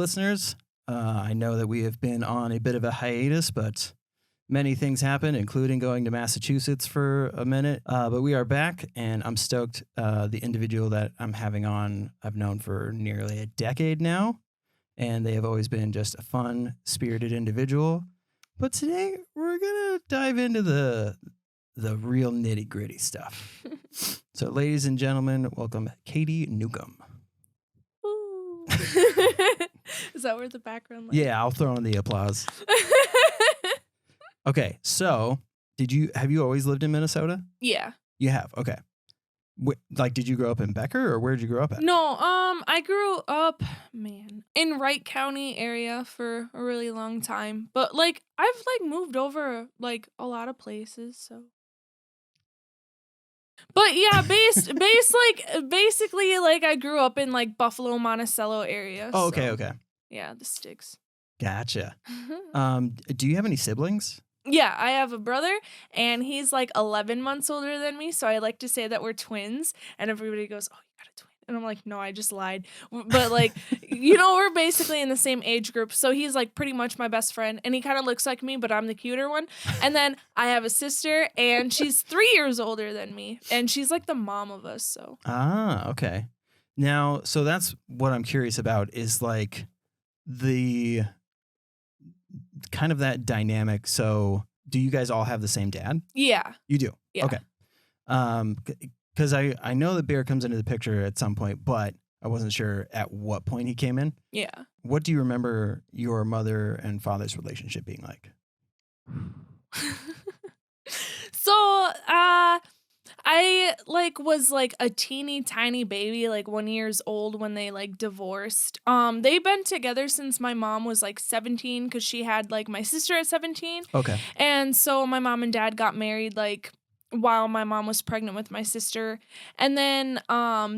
listeners. I know that we have been on a bit of a hiatus, but many things happened, including going to Massachusetts for a minute. But we are back, and I'm stoked. The individual that I'm having on, I've known for nearly a decade now, and they have always been just a fun, spirited individual. But today, we're going to dive into the real nitty-gritty stuff. So, ladies and gentlemen, welcome Caity Neukom. Ooh. Is that where the background? Yeah, I'll throw in the applause. Okay, so have you always lived in Minnesota? Yeah. You have. Okay. Did you grow up in Becker, or where did you grow up at? No, I grew up, in Wright County area for a really long time. But I've moved over a lot of places, so. But yeah, basically I grew up in Buffalo, Monticello area. Oh, okay, so, okay. Yeah, the sticks. Gotcha. Do you have any siblings? Yeah, I have a brother, and he's 11 months older than me, so I like to say that we're twins, and everybody goes, "Oh, you got a twin." And I'm like, "No, I just lied." But we're basically in the same age group, so he's pretty much my best friend, and he kind of looks like me, but I'm the cuter one. And then I have a sister, and she's 3 years older than me, and she's the mom of us, so. Ah, okay. Now, so that's what I'm curious about is the kind of that dynamic. So do you guys all have the same dad? Yeah. You do? Yeah. Okay. Because I know that Bear comes into the picture at some point, but I wasn't sure at what point he came in. Yeah. What do you remember your mother and father's relationship being like? So, I was a teeny tiny baby, 1 year old when they divorced. They've been together since my mom was 17, because she had my sister at 17. Okay. And so my mom and dad got married while my mom was pregnant with my sister. And then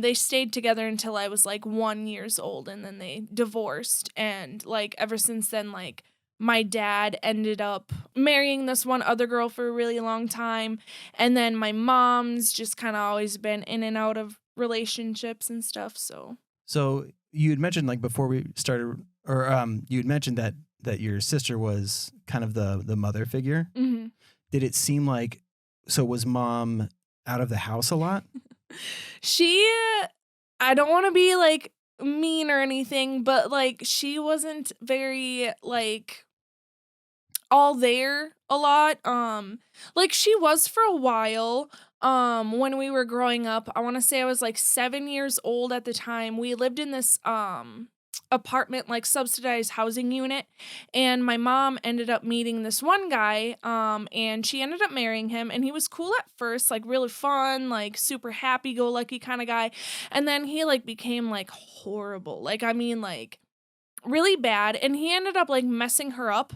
they stayed together until I was 1 year old, and then they divorced. And ever since then, my dad ended up marrying this one other girl for a really long time. And then my mom's just kind of always been in and out of relationships and stuff. So you had mentioned before we started, or you had mentioned that your sister was kind of the mother figure. Mm-hmm. Did it seem so was mom out of the house a lot? I don't want to be mean or anything, but she wasn't very all there a lot. She was for a while. When we were growing up, I want to say I was 7 years old at the time. We lived in this apartment, subsidized housing unit, and my mom ended up meeting this one guy, and she ended up marrying him, and he was cool at first, really fun, super happy-go-lucky kind of guy. And then he became horrible, really bad, and he ended up messing her up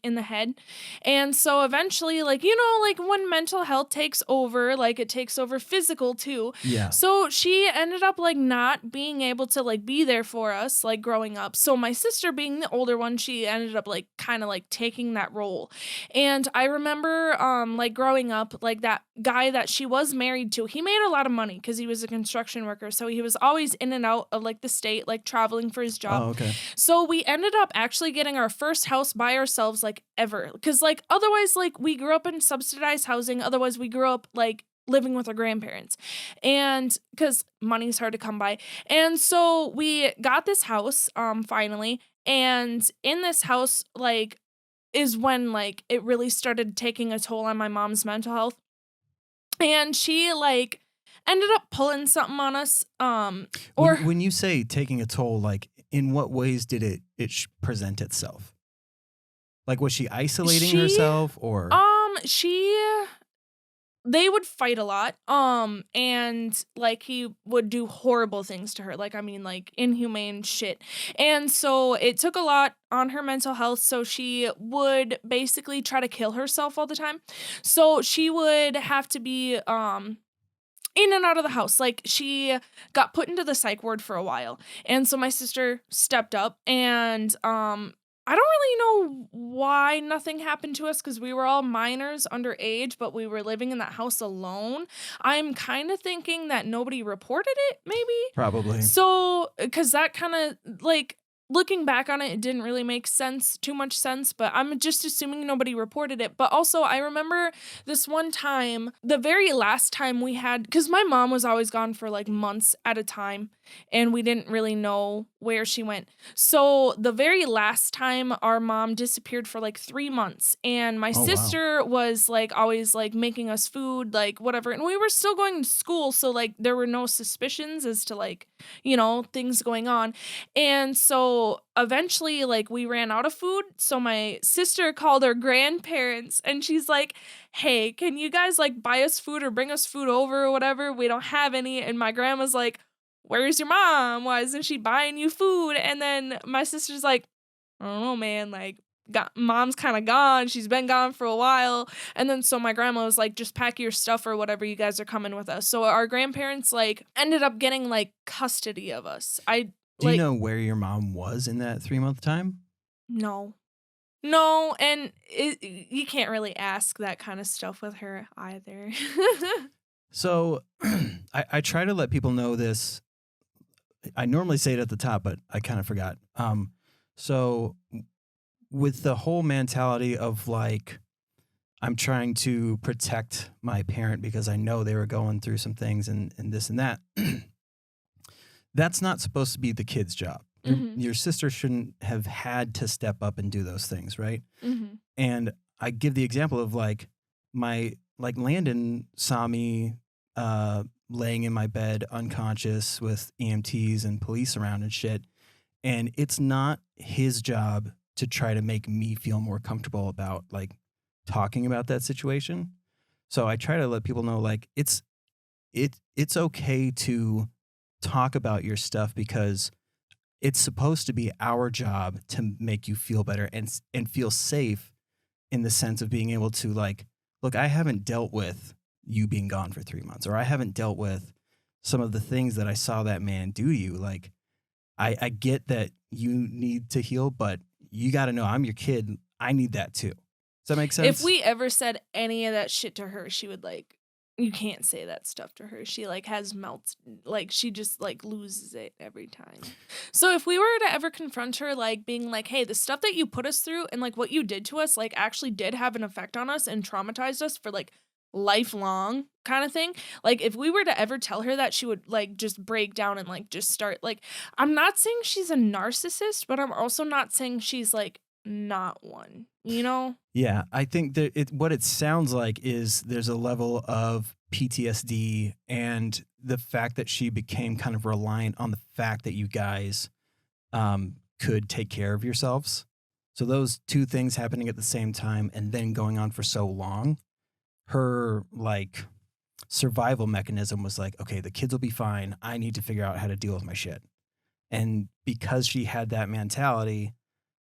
in the head. And so eventually, when mental health takes over, it takes over physical too. Yeah. So she ended up not being able to be there for us growing up. So my sister, being the older one, she ended up kind of taking that role. And I remember growing up, that guy that she was married to, he made a lot of money because he was a construction worker. So he was always in and out of the state, traveling for his job. Oh, okay. So we ended up actually getting our first house by ourselves ever, because otherwise we grew up in subsidized housing. Otherwise we grew up living with our grandparents, and because money's hard to come by. And so we got this house finally, and in this house is when it really started taking a toll on my mom's mental health, and she ended up pulling something on us. Or when you say taking a toll, in what ways did it present itself? Was she isolating herself, or? They would fight a lot, and he would do horrible things to her, inhumane shit. And so it took a lot on her mental health, so she would basically try to kill herself all the time. So she would have to be, in and out of the house. She got put into the psych ward for a while. And so my sister stepped up, and, I don't really know why nothing happened to us, because we were all minors, underage, but we were living in that house alone. I'm kind of thinking that nobody reported it, maybe? Probably. So, because that kind of, looking back on it, it didn't really make too much sense, but I'm just assuming nobody reported it. But also, I remember this one time, the very last time we had, because my mom was always gone for like months at a time, and we didn't really know where she went. So the very last time our mom disappeared for like 3 months, and my Oh, wow. sister was like always like making us food, like whatever. And we were still going to school. So like there were no suspicions as to like, things going on. And so eventually, like, we ran out of food. So my sister called her grandparents and she's like, hey, can you guys like buy us food or bring us food over or whatever? We don't have any. And my grandma's like, where's your mom? Why isn't she buying you food? And then my sister's like, I don't know, man. Like, mom's kind of gone. She's been gone for a while. And then so my grandma was like, just pack your stuff or whatever. You guys are coming with us. So our grandparents like ended up getting like custody of us. I Do you like know where your mom was in that 3-month time? no. No, and you can't really ask that kind of stuff with her either. So I try to let people know this. I normally say it at the top, but I kind of forgot. So with the whole mentality of like, I'm trying to protect my parent because I know they were going through some things and this and that. That's not supposed to be the kid's job. Mhm. Your sister shouldn't have had to step up and do those things, right? Mhm. And I give the example of like Landon saw me laying in my bed unconscious with EMTs and police around and shit. And it's not his job to try to make me feel more comfortable about like talking about that situation. So I try to let people know like it's okay to talk about your stuff because it's supposed to be our job to make you feel better and feel safe in the sense of being able to like, look, I haven't dealt with you being gone for 3 months, or I haven't dealt with some of the things that I saw that man do to you. Like, I get that you need to heal, but you got to know I'm your kid. I need that too. Does that make If sense? we ever said any of that shit to her, she would like you can't say that stuff to her. She like has melts like she just like loses it every time. So if we were to ever confront her like being like, "Hey, the stuff that you put us through and like what you did to us like actually did have an effect on us and traumatized us for like lifelong kind of thing." Like if we were to ever tell her that, she would like just break down and like just start like I'm not saying she's a narcissist, but I'm also not saying she's like not one, you know? Yeah, I think that what it sounds like is there's a level of PTSD and the fact that she became kind of reliant on the fact that you guys could take care of yourselves. So those two things happening at the same time and then going on for so long, her like survival mechanism was like, okay, the kids will be fine. I need to figure out how to deal with my shit. And because she had that mentality,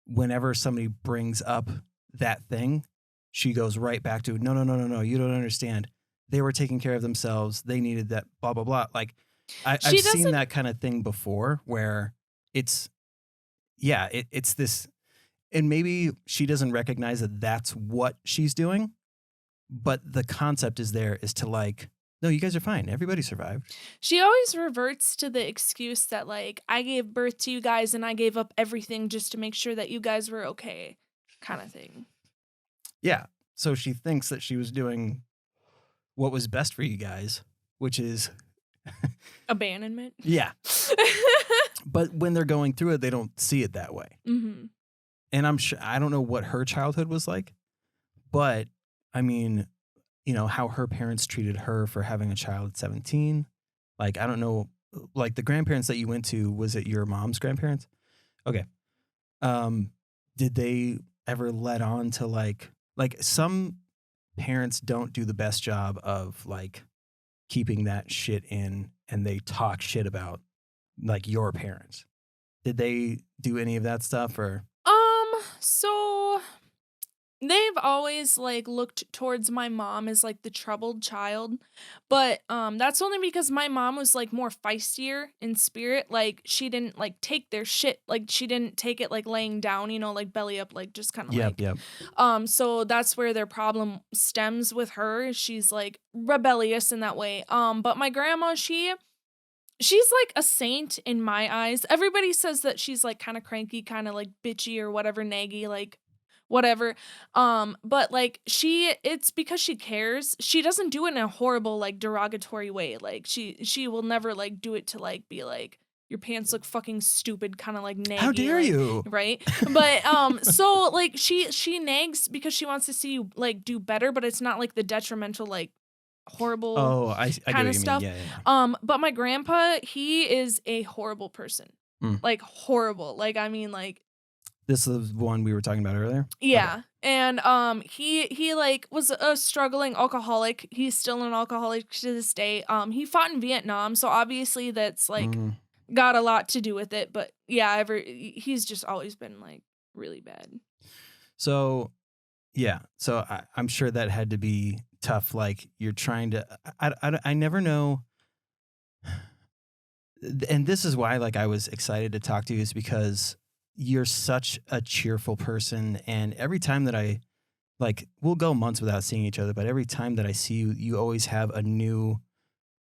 whenever somebody brings up that thing, she goes right back to, no, no, no, no, no, you don't understand. They were taking care of themselves. They needed that, blah, blah, blah. Like, I've She seen doesn't that kind of thing before where it's, yeah, it's this, and maybe she doesn't recognize that that's what she's doing, but the concept is there is to like, no, you guys are fine. Everybody survived. She always reverts to the excuse that like I gave birth to you guys and I gave up everything just to make sure that you guys were okay kind of thing. Yeah. So she thinks that she was doing what was best for you guys, which is, Abandonment. yeah. But when they're going through it, they don't see it that way. Mhm. And I'm sure, I don't know what her childhood was like, but I mean, how her parents treated her for having a child at 17. Like, I don't know, like the grandparents that you went to, was it your mom's grandparents? Okay. Um, did they ever let on to like some parents don't do the best job of like keeping that shit in and they talk shit about like your parents. Did they do any of that stuff or? So they've always like looked towards my mom as like the troubled child, but that's only because my mom was like more feistier in spirit. Like she didn't like take their shit, like she didn't take it like laying down, like belly up, like just kind of Yep, like yep. so that's where their problem stems with her. She's like rebellious in that way. But my grandma, she's like a saint in my eyes. Everybody says that she's like kind of cranky, kind of like bitchy or whatever, naggy, like whatever. But like it's because she cares. She doesn't do it in a horrible, like derogatory way. Like she will never like do it to like be like your pants look fucking stupid, kind of like How naggy, dare like you? right. But so like she nags because she wants to see you like do better, but it's not like the detrimental like horrible Oh, I get kind what of you mean. stuff. Yeah, yeah, yeah. But my grandpa, he is a horrible person. Mm. Like horrible. Like I mean like This is the one we were talking about earlier? Okay. yeah. And he like was a struggling alcoholic. He's still an alcoholic to this day. He fought in Vietnam, so obviously that's like Mm. got a lot to do with it, but yeah, he's just always been like really bad. So, yeah. So I'm sure that had to be tough. Like you're trying to, I never know. And this is why like I was excited to talk to you is because you're such a cheerful person. And every time that I like, we'll go months without seeing each other, but every time that I see you, you always have a new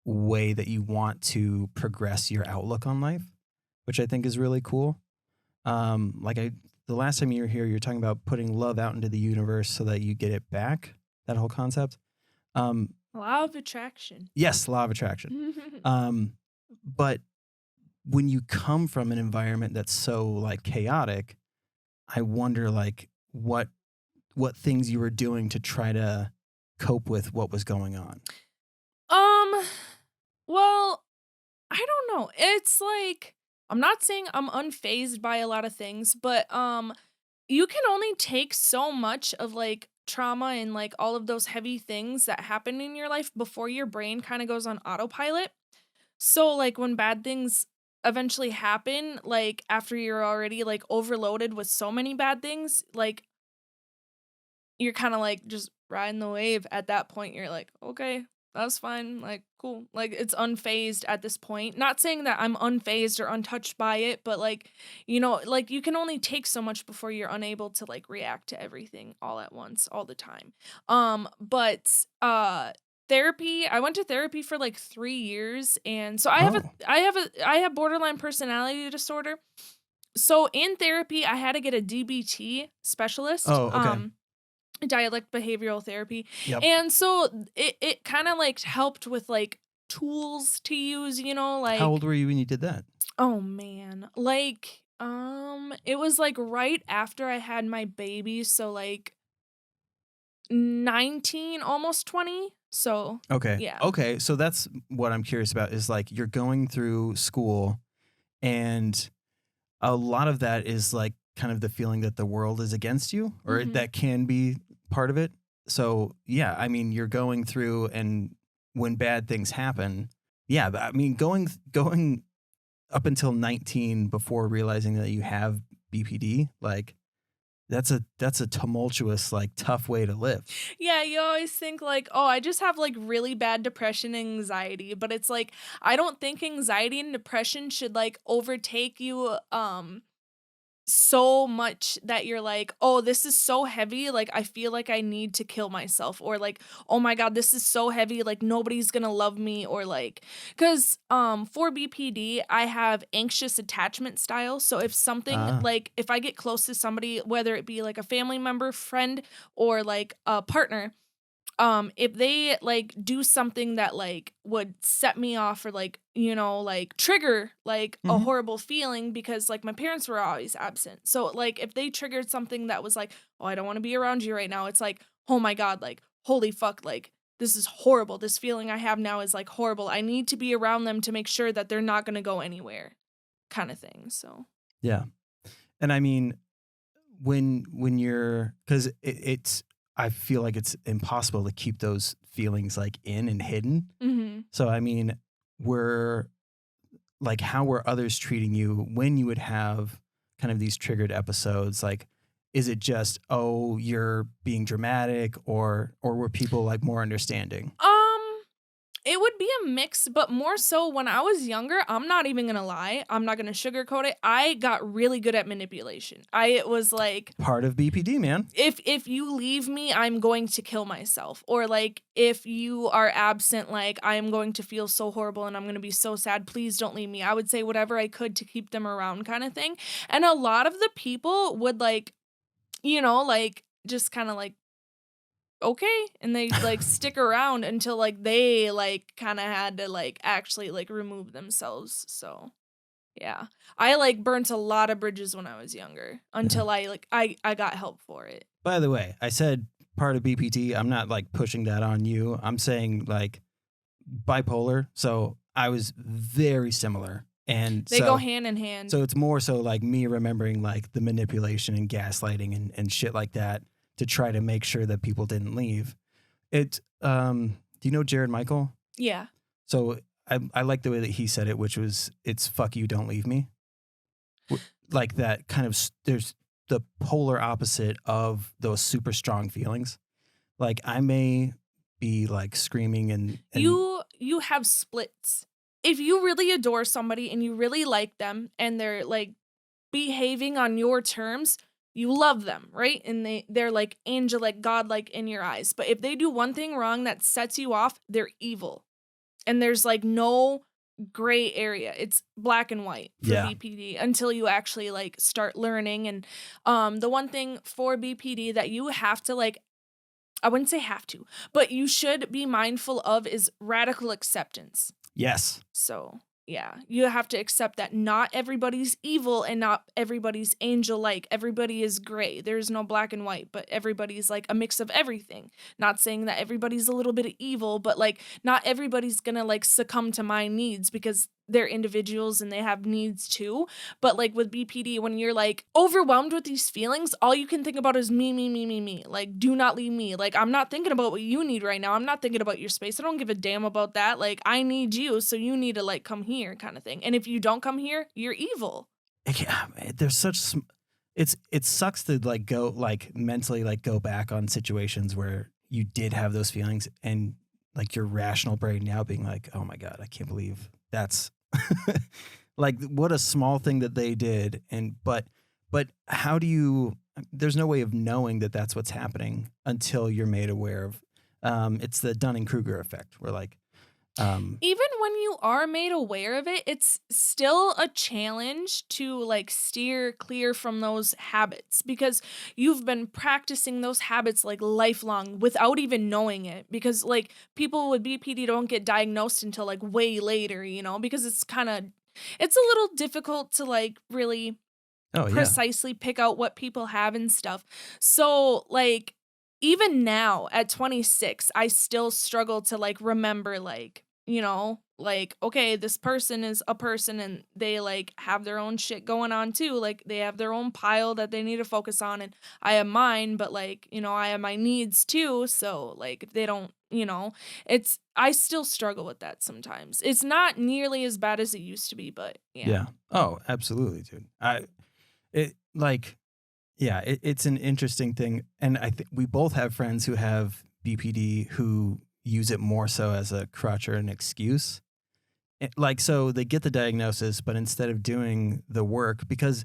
way that you want to progress your outlook on life, which I think is really cool. Like the last time you were here, you're talking about putting love out into the universe so that you get it back. That whole concept. Law of attraction. Yes, law of attraction. But when you come from an environment that's so like chaotic, I wonder like what things you were doing to try to cope with what was going on. um, well, I don't know. It's like I'm not saying I'm unfazed by a lot of things, but you can only take so much of like trauma and like all of those heavy things that happen in your life before your brain kind of goes on autopilot. So like when bad things eventually happen, like after you're already like overloaded with so many bad things, like you're kind of like just riding the wave at that point. You're like, okay, that's fine. Like, cool. Like, it's unfazed at this point. Not saying that I'm unfazed or untouched by it, but like, like you can only take so much before you're unable to like react to everything all at once, all the time. But therapy, I went to therapy for like 3 years. And so Oh, I have borderline personality disorder. So in therapy, I had to get a DBT specialist. oh, okay. Dialect behavioral therapy. Yep. And so it kind of like helped with like tools to use, How like old were you when you did that? oh man, like it was like right after I had my baby, so like 19 almost 20. So, Okay. yeah. Okay. So that's what I'm curious about is like you're going through school and a lot of that is like kind of the feeling that the world is against you or Mhm. that can be part of it. So, yeah, I mean, you're going through and when bad things happen, yeah, but I mean, going up until 19 before realizing that you have BPD, like that's a tumultuous, like tough way to live. Yeah, you always think like, "Oh, I just have like really bad depression and anxiety." But it's like I don't think anxiety and depression should like overtake you so much that you're like, "Oh, this is so heavy, like I feel like I need to kill myself," or like, "Oh my god, this is so heavy, like nobody's going to love me," or like cuz for BPD, I have anxious attachment style, so if something Ah, like if I get close to somebody, whether it be like a family member, friend, or like a partner, if they like do something that like would set me off or like like trigger like a mhm. horrible feeling because like my parents were always absent, so like if they triggered something that was like, oh, I don't want to be around you right now, it's like, oh my god, like holy fuck, like this is horrible, this feeling I have now is like horrible, I need to be around them to make sure that they're not going to go anywhere, kind of thing. So Yeah. And I mean, when you're because it's I feel like it's impossible to keep those feelings like in and hidden. mhm. So I mean, were like how were others treating you when you would have kind of these triggered episodes? Like, is it just oh you're being dramatic, or were people like more understanding? um It would be a mix, but more so when I was younger, I'm not even gonna lie, I'm not gonna sugarcoat it, I got really good at manipulation. I was like, Part of BPD, man. if you leave me, I'm going to kill myself. Or like if you are absent, like I am going to feel so horrible and I'm going to be so sad. Please don't leave me. I would say whatever I could to keep them around kind of thing. And a lot of the people would like, like just kind of like okay, and they like stick around until like they like kind of had to like actually like remove themselves. So, yeah. I like burnt a lot of bridges when I was younger Yeah. until I got help for it. By the way, I said part of BPD. I'm not like pushing that on you. I'm saying like bipolar. So I was very similar. And They go so hand in hand. so it's more so like me remembering like the manipulation and gaslighting and shit like that to try to make sure that people didn't leave. It do you know Jared Michael? Yeah. So I like the way that he said it, which was it's fuck you, don't leave me. Like that kind of there's the polar opposite of those super strong feelings. Like I may be like screaming and You have splits. If you really adore somebody and you really like them and they're like behaving on your terms, you love them, right? And they're like angelic, godlike in your eyes. But if they do one thing wrong that sets you off, they're evil. And there's like no gray area. It's black and white for yeah. BPD until you actually like start learning. And the one thing for BPD that you have to like, I wouldn't say have to, but you should be mindful of is radical acceptance. Yes. So, yeah, you have to accept that not everybody's evil and not everybody's angel like. Everybody is gray. There's no black and white, but everybody's like a mix of everything. Not saying that everybody's a little bit of evil, but like not everybody's gonna like succumb to my needs because they're individuals and they have needs too. But like with BPD, when you're like overwhelmed with these feelings, all you can think about is me, me, me, me, me. Like, do not leave me. Like, I'm not thinking about what you need right now. I'm not thinking about your space. I don't give a damn about that. Like, I need you, so you need to like come here, kind of thing. And if you don't come here, you're evil. Yeah, there's such it sucks to like go like mentally like go back on situations where you did have those feelings and like your rational brain now being like, oh my god, I can't believe that's like what a small thing that they did. And but how do you? There's no way of knowing that that's what's happening until you're made aware of. It's the Dunning Kruger effect, where like Even when you are made aware of it, it's still a challenge to like steer clear from those habits because you've been practicing those habits like lifelong without even knowing it. Because like people with BPD don't get diagnosed until like way later, because it's a little difficult to like really oh yeah, precisely pick out what people have and stuff. So, like, even now at 26, I still struggle to like remember, like, like, okay, this person is a person and they like have their own shit going on too. Like, they have their own pile that they need to focus on, and I have mine, but like, I have my needs too. So, like, if they don't, I still struggle with that sometimes. It's not nearly as bad as it used to be, but yeah. yeah. Oh, absolutely, dude. It like yeah, it's an interesting thing, and I think we both have friends who have BPD who use it more so as a crutch or an excuse. Like so they get the diagnosis, but instead of doing the work, because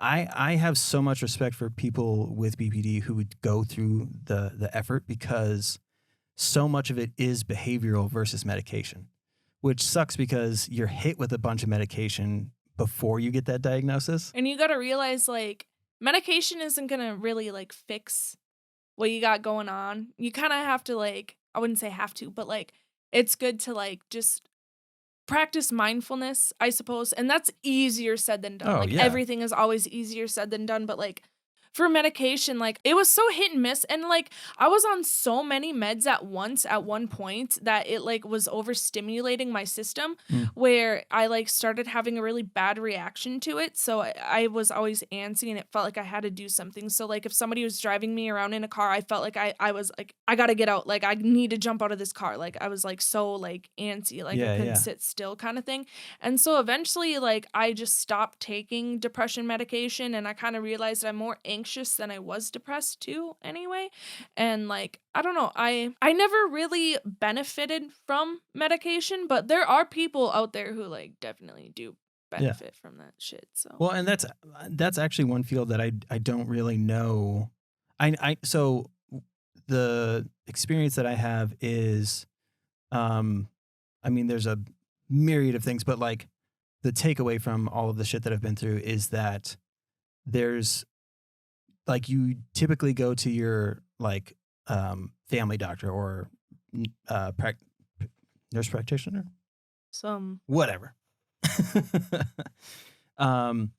I have so much respect for people with BPD who would go through the effort because so much of it is behavioral versus medication, which sucks because you're hit with a bunch of medication before you get that diagnosis. And you got to realize like medication isn't going to really like fix what you got going on. You kind of have to like, I wouldn't say have to, but like it's good to like just practice mindfulness, I suppose. And that's easier said than done. Oh Like yeah. everything is always easier said than done, but like for medication, like it was so hit and miss. And like I was on so many meds at once at one point that it like was overstimulating my system Mm. where I like started having a really bad reaction to it. So I was always antsy and it felt like I had to do something. So like if somebody was driving me around in a car, I felt like I was like, I gotta get out. Like I need to jump out of this car. Like I was like so like antsy, like I Yeah, couldn't yeah. sit still kind of thing. And so eventually like I just stopped taking depression medication and I kind of realized I'm more anxious anxious than I was depressed too anyway. And like, I don't know, I never really benefited from medication, but there are people out there who like definitely do Yeah. benefit from that shit. So Well, and that's actually one field that I don't really know. So the experience that I have is, I mean, there's a myriad of things, but like the takeaway from all of the shit that I've been through is that there's like you typically go to your like family doctor or nurse practitioner, some whatever. um,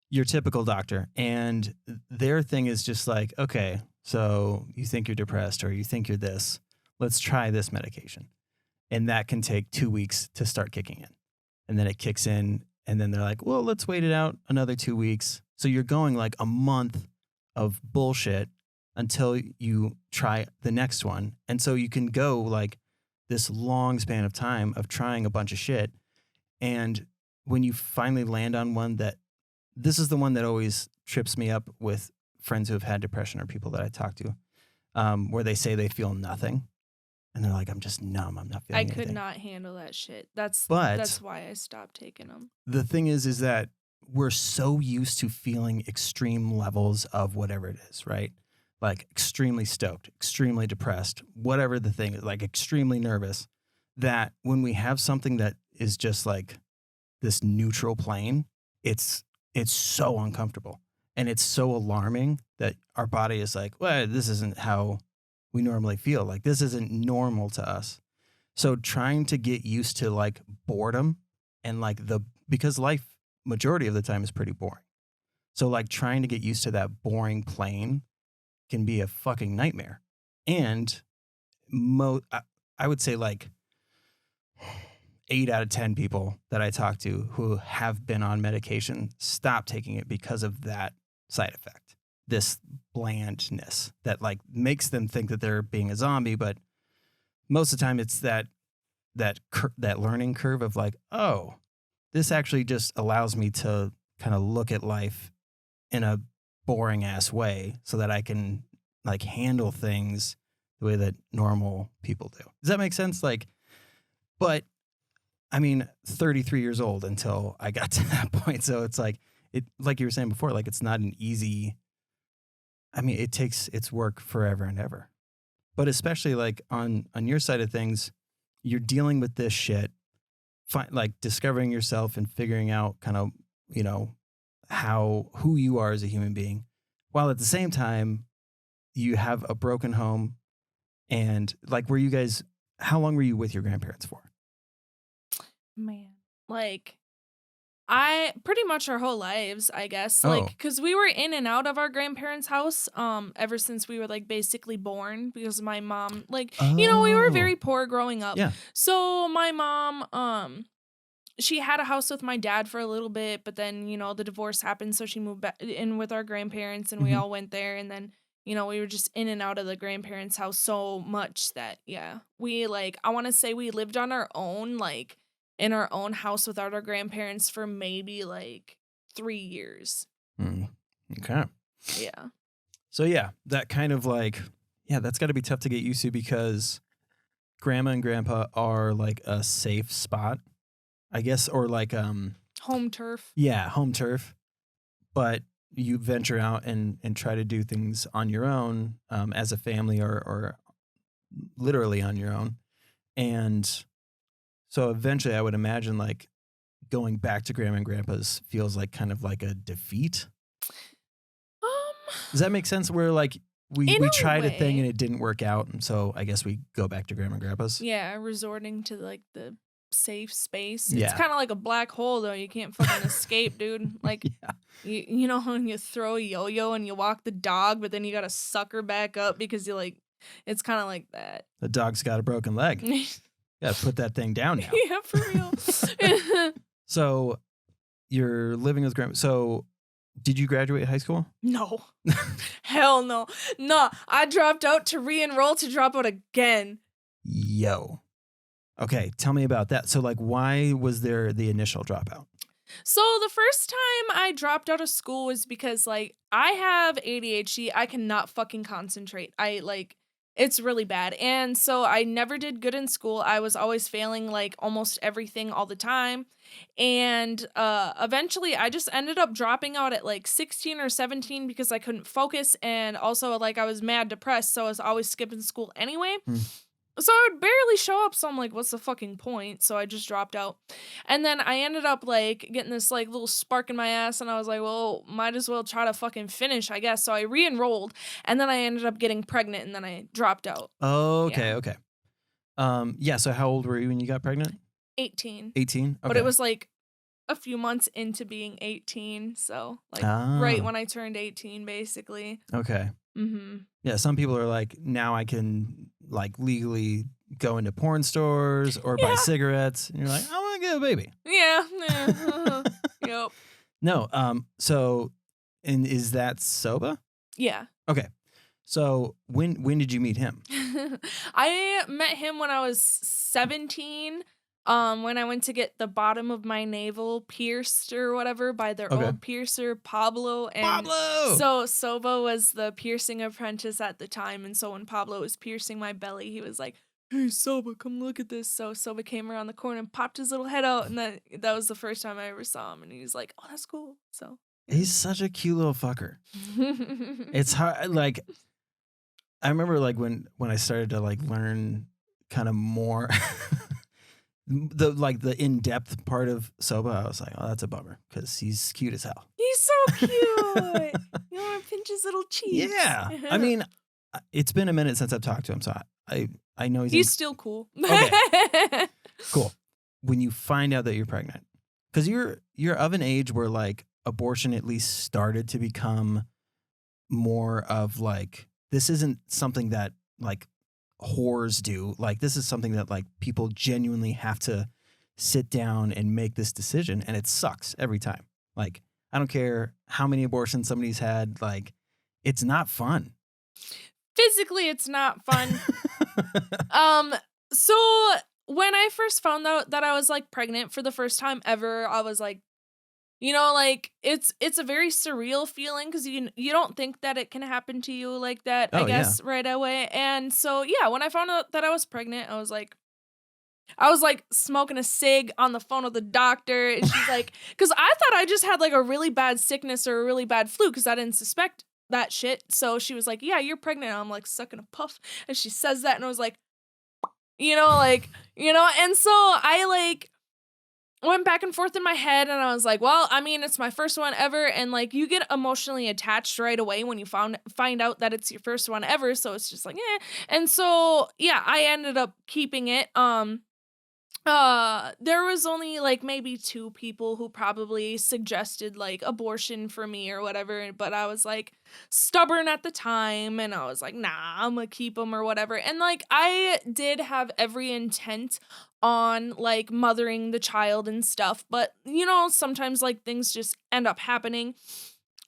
your typical doctor, and their thing is just like, okay, so you think you're depressed or you think you're this, let's try this medication. And that can take 2 weeks to start kicking in. And then it kicks in, and then they're like, well, let's wait it out another 2 weeks. So you're going like a month of bullshit until you try the next one. And so you can go like this long span of time of trying a bunch of shit. And when you finally land on one that, this is the one that always trips me up with friends who have had depression or people that I talk to, where they say they feel nothing. And they're like, I'm just numb. I'm not feeling I anything. could not handle that shit. That's But why I stopped taking them. the thing is that we're so used to feeling extreme levels of whatever it is, right? Like extremely stoked, extremely depressed, whatever the thing is, like extremely nervous, that when we have something that is just like this neutral plane, it's so uncomfortable. And it's so alarming that our body is like, well, this isn't how we normally feel. Like this isn't normal to us. So trying to get used to like boredom and like because life majority of the time is pretty boring. So like trying to get used to that boring plane can be a fucking nightmare. And I would say like 8 out of 10 people that I talk to who have been on medication stop taking it because of that side effect. This blandness that like makes them think that they're being a zombie, but most of the time it's that learning curve of like, oh, this actually just allows me to kind of look at life in a boring ass way so that I can like handle things the way that normal people do. Does that make sense? Like, but I mean, 33 years old until I got to that point. So it's like, like you were saying before, like it's not an easy, I mean, it takes its work forever and ever. But especially like on your side of things, you're dealing with this shit, like discovering yourself and figuring out kind of, you know, who you are as a human being, while at the same time you have a broken home. And like, how long were you with your grandparents for? Man, like I pretty much our whole lives, I guess. Oh. Like, because we were in and out of our grandparents' house ever since we were like basically born, because my mom, like, you know, we were very poor growing up. Yeah. So my mom, she had a house with my dad for a little bit, but then, you know, the divorce happened, so she moved back in with our grandparents, and we all went there, and then, you know, we were just in and out of the grandparents' house so much that, yeah, we like, I want to say we lived on our own, like, in our own house without our grandparents for maybe like 3 years. Okay. Yeah. So yeah, that kind of like, yeah, that's got to be tough to get used to because grandma and grandpa are like a safe spot, I guess, or like home turf. Yeah, home turf. But you venture out and try to do things on your own as a family or literally on your own. And so eventually I would imagine like going back to grandma and grandpa's feels like kind of like a defeat. Does that make sense? Where like we tried a thing and it didn't work out. And so I guess we go back to grandma and grandpa's. Yeah, resorting to like the safe space. Yeah. It's kind of like a black hole though. You can't fucking escape, dude. Like, yeah. you know when you throw a yo-yo and you walk the dog, but then you got to suck her back up because you like, it's kind of like that. The dog's got a broken leg. Got to put that thing down now. Yeah, for real. So you're living with grandma. So did you graduate high school? No. Hell no. No, I dropped out to re-enroll to drop out again. Yo. Okay, tell me about that. So like, why was there the initial dropout? So the first time I dropped out of school was because like I have ADHD. I cannot fucking concentrate. I like it's really bad. And so I never did good in school. I was always failing like almost everything all the time. And eventually I just ended up dropping out at like 16 or 17 because I couldn't focus and also like I was mad depressed, so I was always skipping school anyway. Hmm. So I would barely show up, so I'm like, what's the fucking point? So I just dropped out. And then I ended up like getting this like little spark in my ass, and I was like, well, might as well try to fucking finish, I guess. So I re-enrolled, and then I ended up getting pregnant, and then I dropped out. Okay, Yeah. okay. Yeah, so how old were you when you got pregnant? 18. 18? But it Okay. was like a few months into being 18, so like right Ah, when I turned 18, basically. okay. Mm-hmm. Yeah, some people are like, now I can like legally go into porn stores or buy Yeah. cigarettes. And you're like, I want to get a baby. Yeah. Yeah. Uh-huh. Yep. No, so and is that Soba? Yeah. Okay. So when did you meet him? I met him when I was 17. When I went to get the bottom of my navel pierced or whatever by their Okay. old piercer, Pablo. And Pablo. so Soba was the piercing apprentice at the time. And so when Pablo was piercing my belly, he was like, "Hey, Soba, come look at this." So Soba came around the corner and popped his little head out. And that was the first time I ever saw him. And he was like, "Oh, that's cool." So, He's such a cute little fucker. yeah. It's hard like I remember like when I started to like learn kind of more the in-depth part of Soba, I was like, oh, that's a bummer because he's cute as hell. He's so cute. You want to pinch his little cheeks? Yeah. I mean, it's been a minute since I've talked to him, so I know He's still cool. Okay. Cool. When you find out that you're pregnant, because you're of an age where like abortion at least started to become more of like this isn't something that like whores do. Like this is something that like people genuinely have to sit down and make this decision, and it sucks every time. Like I don't care how many abortions somebody's had, like it's not fun. Physically, it's not fun. Um, so when I first found out that I was like pregnant for the first time ever, I was like, like it's a very surreal feeling because you don't think that it can happen to you like that, I Oh yeah. guess, right away. And so yeah, when I found out that I was pregnant, I was like smoking a cig on the phone with the doctor, and she's like, because I thought I just had like a really bad sickness or a really bad flu because I didn't suspect that shit. So she was like, "Yeah, you're pregnant." And I'm like sucking a puff, and she says that, and I was like, and so I like went back and forth in my head, and I was like, well, I mean, it's my first one ever, and like you get emotionally attached right away when you find out that it's your first one ever, so it's just like, and so yeah, I ended up keeping it. There was only like maybe two people who probably suggested like abortion for me or whatever, but I was like stubborn at the time, and I was like, nah, I'm gonna keep them or whatever. And like I did have every intent on like mothering the child and stuff, but sometimes like things just end up happening.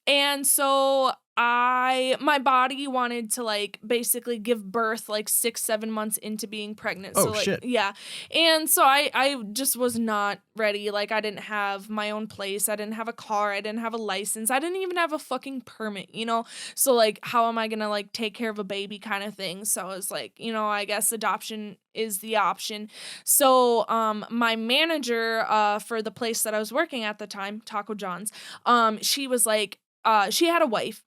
And so my body wanted to like basically give birth like 6-7 months into being pregnant. Oh So like, shit. yeah. And so I just was not ready. Like I didn't have my own place. I didn't have a car. I didn't have a license. I didn't even have a fucking permit. So like, how am I gonna like take care of a baby kind of thing? So I was like, I guess adoption is the option. So my manager for the place that I was working at the time, Taco John's, she was like, she had a wife,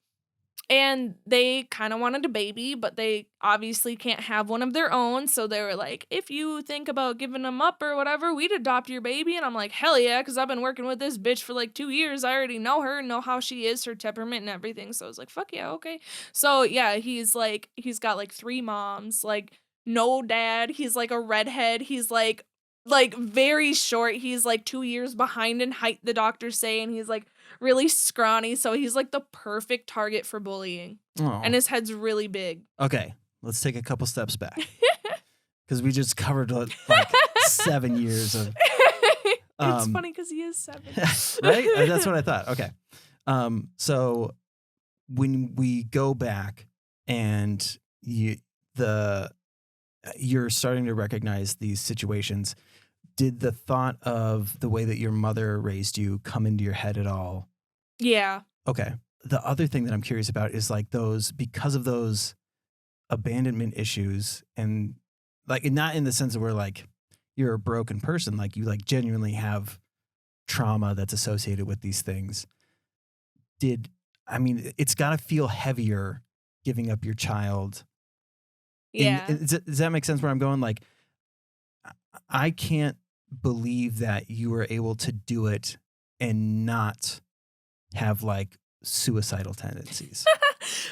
and they kind of wanted a baby, but they obviously can't have one of their own. So they were like, if you think about giving them up or whatever, we'd adopt your baby. And I'm like, hell yeah, because I've been working with this bitch for like 2 years. I already know her, know how she is, her temperament and everything. So I was like, fuck yeah, okay. So yeah, he's got like 3 moms, like no dad. He's like a redhead. He's like very short. He's like 2 years behind in height, the doctors say, and he's like really scrawny, so he's like the perfect target for bullying. Oh. And his head's really big. Okay, let's take a couple steps back because we just covered like 7 years of. It's funny because he is 7. Right? That's what I thought. Okay. So when we go back and you're starting to recognize these situations, Did the thought of the way that your mother raised you come into your head at all? Yeah. Okay. The other thing that I'm curious about is like because of those abandonment issues, and like, not in the sense of where like you're a broken person, like you like genuinely have trauma that's associated with these things. Did, I mean, it's got to feel heavier giving up your child. Yeah. Does that make sense where I'm going? Like, I can't believe that you were able to do it and not have like suicidal tendencies.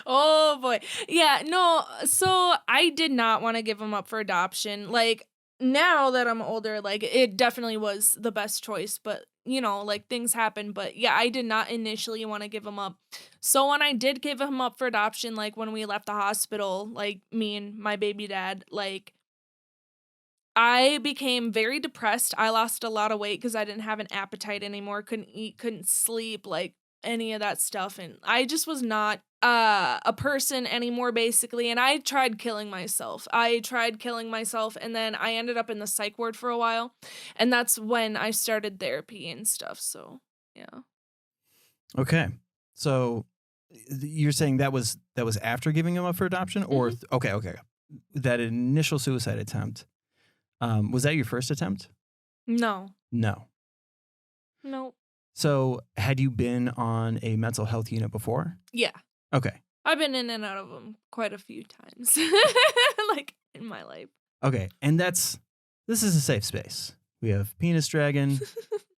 Oh boy. Yeah, no, so I did not wanna give him up for adoption. Like, now that I'm older, like, it definitely was the best choice, but, like, things happen, but yeah, I did not initially wanna give him up. So when I did give him up for adoption, like, when we left the hospital, like, me and my baby dad, like, I became very depressed. I lost a lot of weight because I didn't have an appetite anymore, couldn't eat, couldn't sleep, like, any of that stuff, and I just was not, a person anymore, basically, and I tried killing myself. I tried killing myself, and then I ended up in the psych ward for a while, and that's when I started therapy and stuff, so, yeah. Okay. So you're saying that was after giving him up for adoption, or Mhm. okay, okay. That initial suicide attempt, was that your first attempt? No. No. Nope. So had you been on a mental health unit before? Yeah. Okay. I've been in and out of them quite a few times, like, in my life. Okay. And this is a safe space. We have Penis Dragon,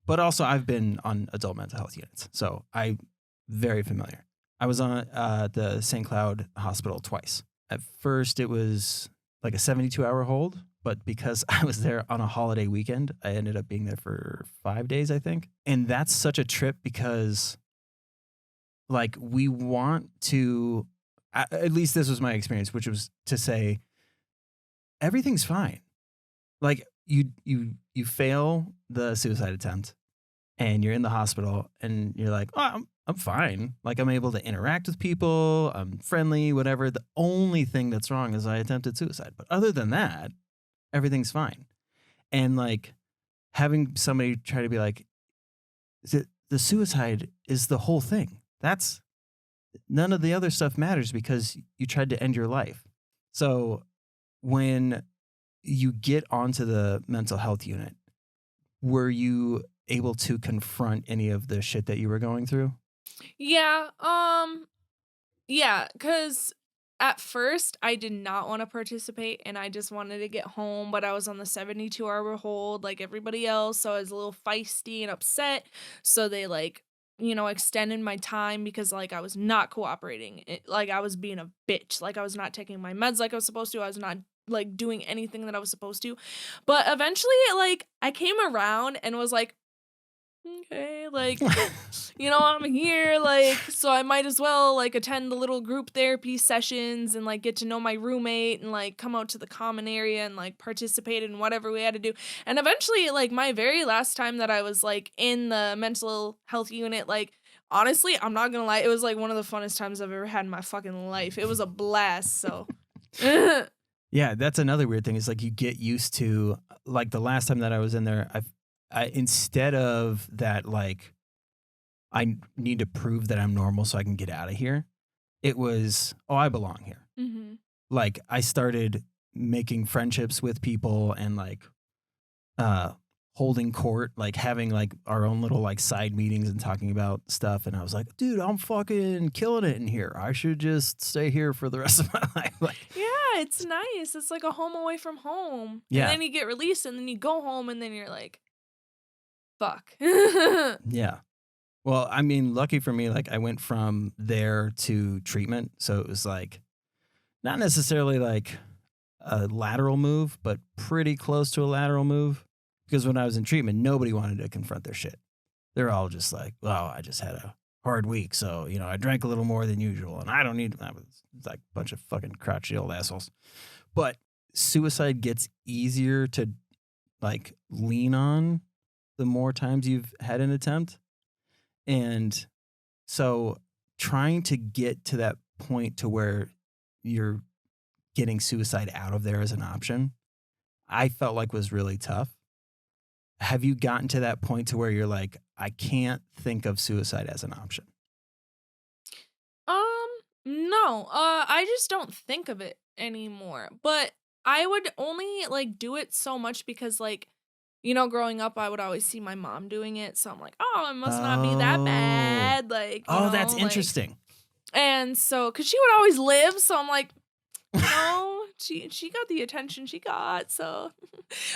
but also I've been on adult mental health units. So I'm very familiar. I was on the St. Cloud Hospital twice. At first, it was like a 72-hour hold, but because I was there on a holiday weekend, I ended up being there for 5 days, I think. And that's such a trip because, like, we want to, at least this was my experience, which was to say, everything's fine. Like, you fail the suicide attempt and you're in the hospital and you're like, oh, I'm fine. Like, I'm able to interact with people. I'm friendly, whatever. The only thing that's wrong is I attempted suicide. But other than that, everything's fine. And like having somebody try to be like, the suicide is the whole thing. That's none of the other stuff matters because you tried to end your life. So when you get onto the mental health unit, were you able to confront any of the shit that you were going through? Yeah, yeah, cause at first, I did not wanna participate, and I just wanted to get home, but I was on the 72-hour hold like everybody else, so I was a little feisty and upset, so they, like, extended my time because, like, I was not cooperating, like, I was being a bitch, like, I was not taking my meds like I was supposed to, I was not, like, doing anything that I was supposed to, but eventually, like, I came around and was like, "Okay, like, I'm here, like, so I might as well, like, attend the little group therapy sessions and, like, get to know my roommate and, like, come out to the common area and, like, participate in whatever we had to do." And eventually, like, my very last time that I was, like, in the mental health unit, like, honestly, I'm not gonna lie, it was, like, one of the funnest times I've ever had in my fucking life. It was a blast, so Yeah, that's another weird thing is like you get used to, like, the last time that I was in there, I instead of that, like, I need to prove that I'm normal so I can get out of here. It was, oh, I belong here. Mhm. Like, I started making friendships with people and like uh holding court, like having like our own little like side meetings and talking about stuff. And I was like, dude, I'm fucking killing it in here. I should just stay here for the rest of my life. Like, Yeah, it's nice. It's like a home away from home, and yeah, then you get released, and then you go home, and then you're like, "Fuck." yeah. Well, I mean, lucky for me, like I went from there to treatment. So it was like not necessarily like a lateral move, but pretty close to a lateral move. Because when I was in treatment, nobody wanted to confront their shit. They're all just like, well, I just had a hard week. So, I drank a little more than usual and I don't need, I was like a bunch of fucking crotchety old assholes. But suicide gets easier to like lean on the more times you've had an attempt. And so trying to get to that point to where you're getting suicide out of there as an option, I felt like was really tough. have you gotten to that point to where you're like, I can't think of suicide as an option? Um, no. I just don't think of it anymore. But I would only like do it so much because like, growing up I would always see my mom doing it, so I'm like, "Oh, it must not be that Oh. bad." Like, Oh, that's interesting. and so cuz she would always live, so I'm like, she got the attention she got, so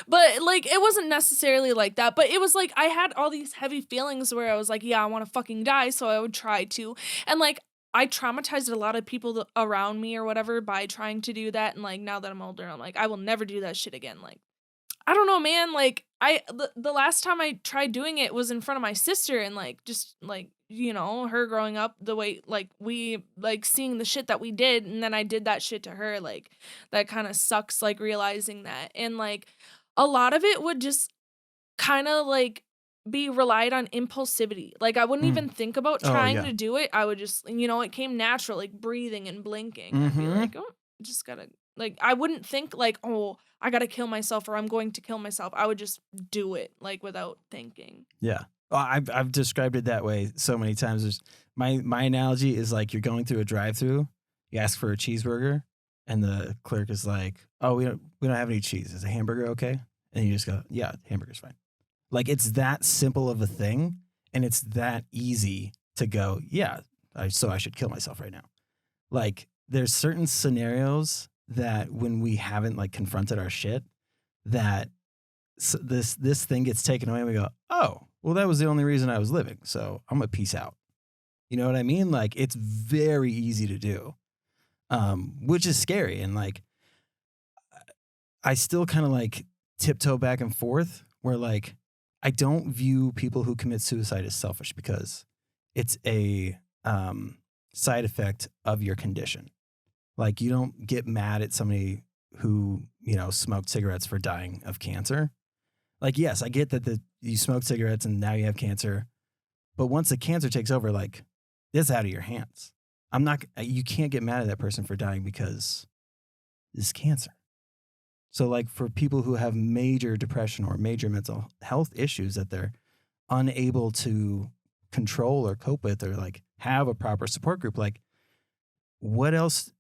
but like it wasn't necessarily like that, but it was like I had all these heavy feelings where I was like, yeah, I want to fucking die, so I would try to. And like I traumatized a lot of people around me or whatever by trying to do that, and like now that I'm older, I'm like I will never do that shit again. Like I don't know, man. Like the last time I tried doing it was in front of my sister, and like just like her growing up the way like we like seeing the shit that we did, and then I did that shit to her. Like that kind of sucks. Like realizing that, and like a lot of it would just kind of like be relied on impulsivity. Like I wouldn't Mm. even think about Oh, trying yeah. to do it. I would just it came natural, like breathing and blinking. I'd be Mhm. like, oh, just gotta like I wouldn't think like, oh, I gotta kill myself or I'm going to kill myself. I would just do it like without thinking. Yeah. Well, I've described it that way so many times. There's my analogy is like you're going through a drive-through, you ask for a cheeseburger, and the clerk is like, "Oh, we don't have any cheese. Is a hamburger okay?" And you just go, "Yeah, hamburger's fine." Like it's that simple of a thing, and it's that easy to go, "Yeah, so I should kill myself right now." Like there's certain scenarios that when we haven't like confronted our shit, that this thing gets taken away and we go, oh, well, that was the only reason I was living. So I'm gonna peace out. You know what I mean? Like it's very easy to do, which is scary. And like I still kind of like tiptoe back and forth where like I don't view people who commit suicide as selfish because it's a side effect of your condition. Like you don't get mad at somebody who, smoked cigarettes for dying of cancer. Like, yes, I get that you smoke cigarettes and now you have cancer, but once the cancer takes over, like, it's out of your hands. You can't get mad at that person for dying because it's cancer. So, like, for people who have major depression or major mental health issues that they're unable to control or cope with or like have a proper support group, like, what else,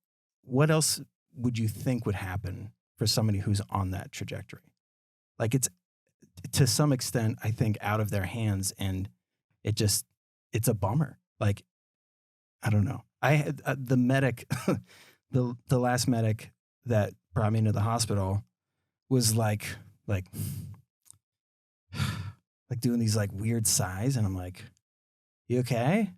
what else would you think would happen for somebody who's on that trajectory? Like, it's to some extent, I think, out of their hands, and it's a bummer. Like, I don't know. I had the medic, the last medic that brought me into the hospital was like like doing these like weird sighs, and I'm like, you okay?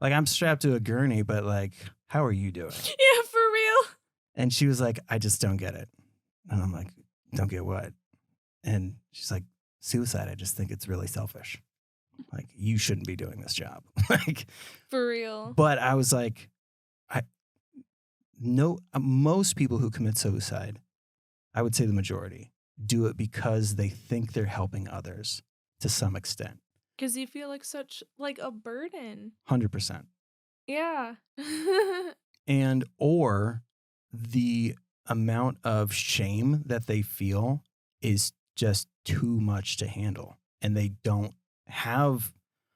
Like I'm strapped to a gurney, but like, how are you doing? Yeah, for real. And she was like, I just don't get it. And I'm like, don't get what? And she's like, suicide. I just think it's really selfish. Like, you shouldn't be doing this job. Like, For real. but I was like, I know most people who commit suicide, I would say the majority, do it because they think they're helping others to some extent. Cuz you feel like such like a burden. 100%. Yeah. And or the amount of shame that they feel is just too much to handle, and they don't have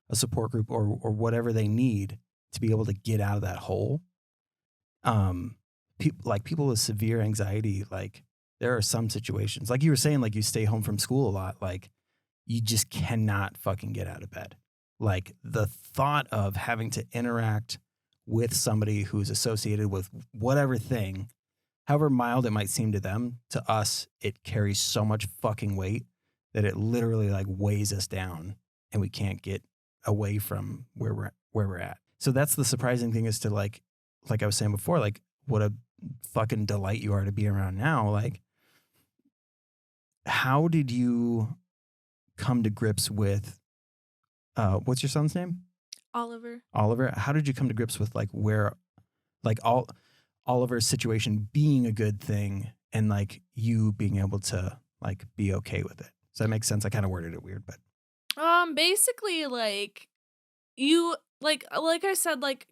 a support group or whatever they need to be able to get out of that hole. People with severe anxiety, like there are some situations like you were saying, like you stay home from school a lot, like you just cannot fucking get out of bed. Like the thought of having to interact with somebody who's associated with whatever thing, however mild it might seem to them, to us, it carries so much fucking weight that it literally like weighs us down and we can't get away from where we're at. So that's the surprising thing is to like I was saying before, like what a fucking delight you are to be around now. Like, how did you come to grips with what's your son's name? Oliver. Oliver. How did you come to grips with like where like Oliver's situation being a good thing and like you being able to like be okay with it? Does that make sense? I kind of worded it weird, but Basically like you like I said like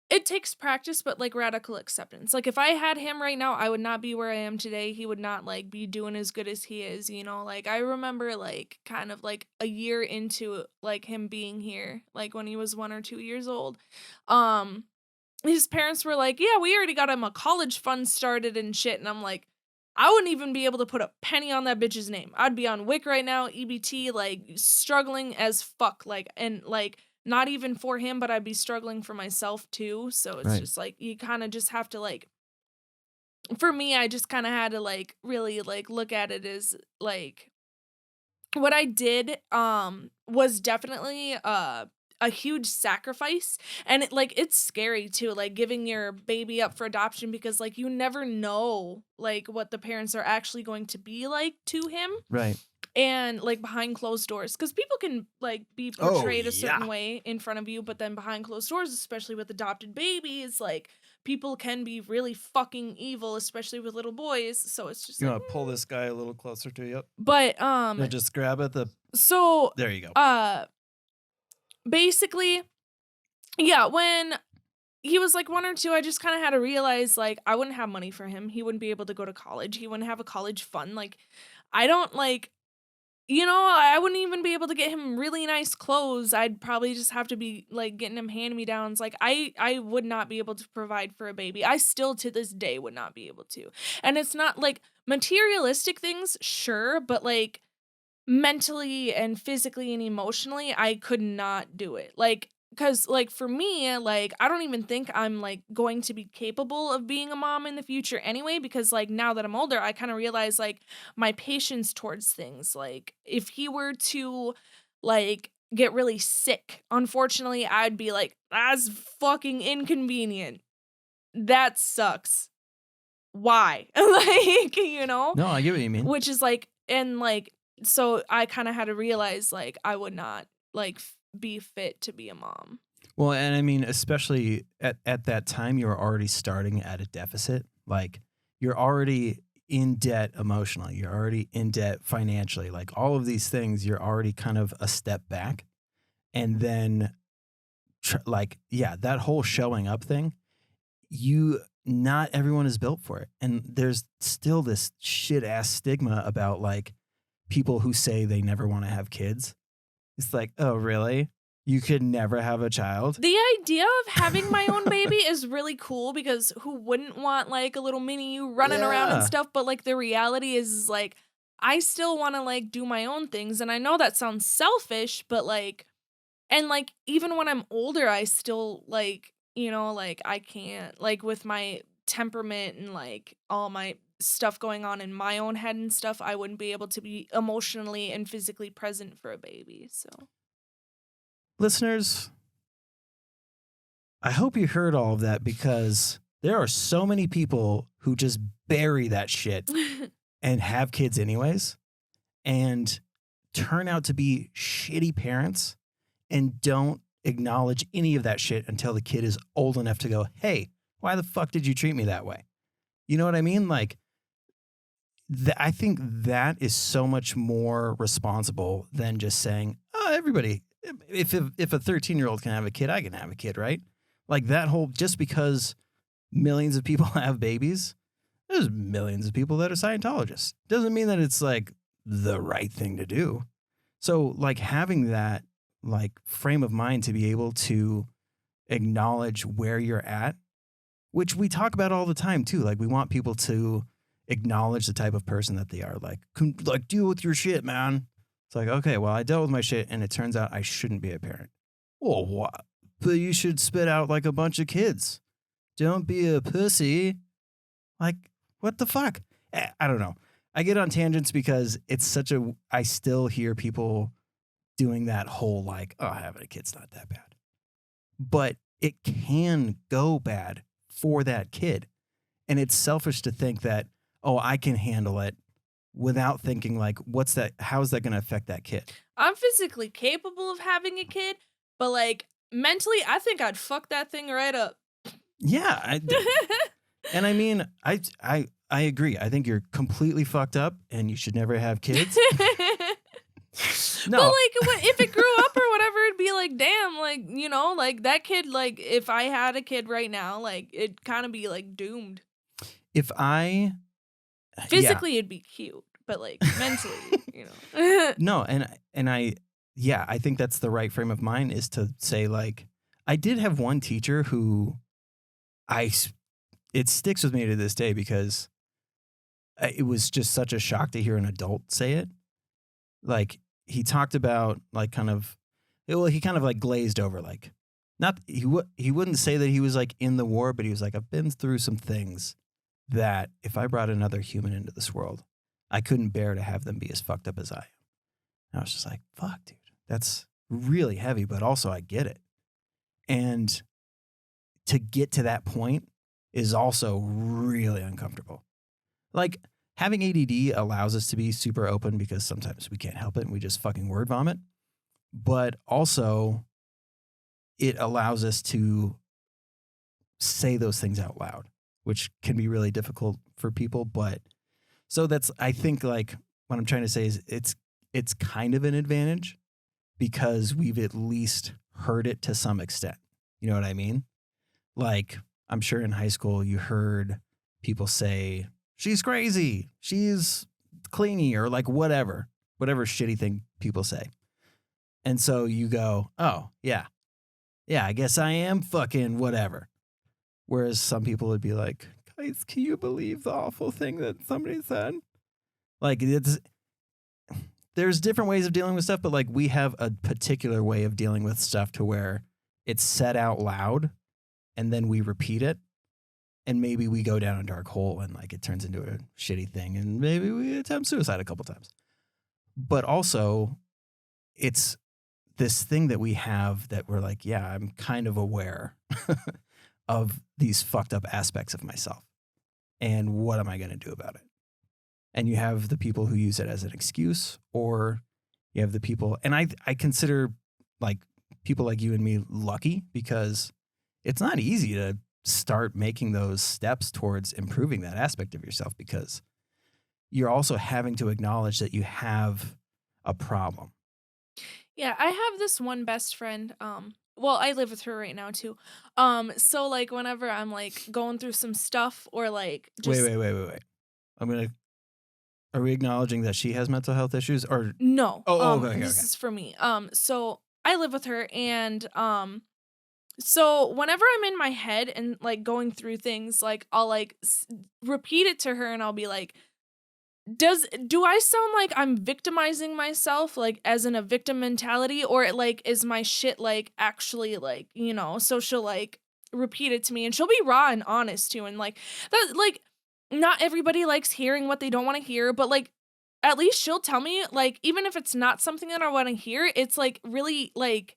It takes practice, but, like, radical acceptance. Like, if I had him right now, I would not be where I am today. He would not, like, be doing as good as he is, you know? Like, I remember, like, kind of, like, a year into, like, him being here, like, when he was 1 or 2 years old, um, his parents were like, "Yeah, we already got him a college fund started and shit," and I'm like, "I wouldn't even be able to put a penny on that bitch's name. I'd be on WIC right now, EBT, like, struggling as fuck, like, and, like, not even for him, but I'd be struggling for myself too, so it's Right. just, like, you kinda just have to, like for me, I just kinda had to, like, really, like, look at it as, like what I did, was definitely, a huge sacrifice, and it's scary too, like, giving your baby up for adoption because, like, you never know, like, what the parents are actually going to be like to him, Right. and, like, behind closed doors, because people can, like, be Oh, portrayed a certain yeah. way in front of you, but then behind closed doors, especially with adopted babies, like, people can be really fucking evil, especially with little boys, so it's just You like, want to pull this guy a little closer to you? but, Yeah, just grab at the. so, There you go. uh, basically, yeah, when he was, like, 1 or 2, I just kinda had to realize, like, I wouldn't have money for him, he wouldn't be able to go to college, he wouldn't have a college fund, like, I don't, like you know, I wouldn't even be able to get him really nice clothes, I'd probably just have to be, like, getting him hand-me-downs, like, I would not be able to provide for a baby, I still to this day would not be able to, and it's not, like materialistic things, sure, but, like, mentally and physically and emotionally, I could not do it. Like, cause like for me, like I don't even think I'm like going to be capable of being a mom in the future anyway, because like now that I'm older, I kind of realize like my patience towards things. Like if he were to like get really sick, unfortunately, I'd be like, that's fucking inconvenient. That sucks. Why? Like, you know? No, I get what you mean. Which is like and like so I kinda had to realize, like, I would not, like, be fit to be a mom. Well, and I mean, especially at that time, you were already starting at a deficit. Like, you're already in debt emotionally. You're already in debt financially. Like, all of these things, you're already kind of a step back. And then, like, yeah, that whole showing up thing, not everyone is built for it. And there's still this shit ass stigma about like people who say they never want to have kids. It's like, oh, really? You could never have a child? The idea of having my own baby is really cool because who wouldn't want, like, a little mini you running around and Yeah. stuff, but, like, the reality is, like, I still wanna, like, do my own things, and I know that sounds selfish, but, like and, like, even when I'm older, I still, like, you know, like, I can't like, with my temperament and, like, all my stuff going on in my own head and stuff, I wouldn't be able to be emotionally and physically present for a baby, so Listeners, I hope you heard all of that because there are so many people who just bury that shit and have kids anyways and turn out to be shitty parents and don't acknowledge any of that shit until the kid is old enough to go, hey, why the fuck did you treat me that way? You know what I mean? Like, I think that is so much more responsible than just saying, oh, everybody, if a 13-year-old can have a kid, I can have a kid, right? Like that whole, just because millions of people have babies, there's millions of people that are Scientologists. Doesn't mean that it's like the right thing to do. So like having that like frame of mind to be able to acknowledge where you're at, which we talk about all the time too. Like we want people to acknowledge the type of person that they are. Like deal with your shit, man. It's like, okay, well, I dealt with my shit and it turns out I shouldn't be a parent. Well, what? But you should spit out like a bunch of kids. Don't be a pussy. Like, what the fuck? I don't know. I get on tangents because it's such a, I still hear people doing that whole like, oh, having a kid's not that bad. But it can go bad for that kid. And it's selfish to think that, oh, I can handle it without thinking like, what's that? How is that going to affect that kid? I'm physically capable of having a kid, but, like, mentally, I think I'd fuck that thing right up. Yeah. And I mean, I agree. I think you're completely fucked up and you should never have kids. No. But, like, if it grew up or whatever, it'd be like, damn, like, you know, like that kid, like if I had a kid right now, like it'd kind of be like doomed. If I, yeah. Physically, it'd be cute, but like mentally, you know. No, and I yeah, I think that's the right frame of mind is to say like I did have one teacher who I s- it sticks with me to this day because it was just such a shock to hear an adult say it. Like he talked about like kind of well he kind of like glazed over like not he wouldn't say that he was like in the war, but he was like I've been through some things that if I brought another human into this world, I couldn't bear to have them be as fucked up as I am. And I was just like, fuck, dude, that's really heavy, but also I get it. And to get to that point is also really uncomfortable. Like having ADD allows us to be super open because sometimes we can't help it and we just fucking word vomit. But also, it allows us to say those things out loud, which can be really difficult for people. But so that's, I think, like what I'm trying to say is it's kind of an advantage because we've at least heard it to some extent. You know what I mean? Like, I'm sure in high school you heard people say, she's crazy, she's clingy, or like whatever shitty thing people say. And so you go, oh, yeah, I guess I am fucking whatever. Whereas some people would be like, guys, can you believe the awful thing that somebody said? Like, there's different ways of dealing with stuff, but like we have a particular way of dealing with stuff to where it's said out loud and then we repeat it and maybe we go down a dark hole and like it turns into a shitty thing and maybe we attempt suicide a couple times. But also it's this thing that we have that we're like, yeah, I'm kind of aware of these fucked up aspects of myself. And what am I going to do about it? And you have the people who use it as an excuse, or you have the people, and I consider like people like you and me lucky because it's not easy to start making those steps towards improving that aspect of yourself because you're also having to acknowledge that you have a problem. Yeah, I have this one best friend. Well, I live with her right now too. So like whenever I'm like going through some stuff or like Wait, just wait, wait, wait, wait. I'm gonna. Are we acknowledging that she has mental health issues, or no, oh, okay, okay, this okay. is for me. So I live with her and so whenever I'm in my head and like going through things, like I'll like repeat it to her and I'll be like, do I sound like I'm victimizing myself, like, as in a victim mentality, or, like, is my shit, like, actually, like, you know? So she'll, like, repeat it to me, and she'll be raw and honest too, and, like, that like, not everybody likes hearing what they don't wanna hear, but, like, at least she'll tell me, like, even if it's not something that I wanna hear, it's, like, really, like,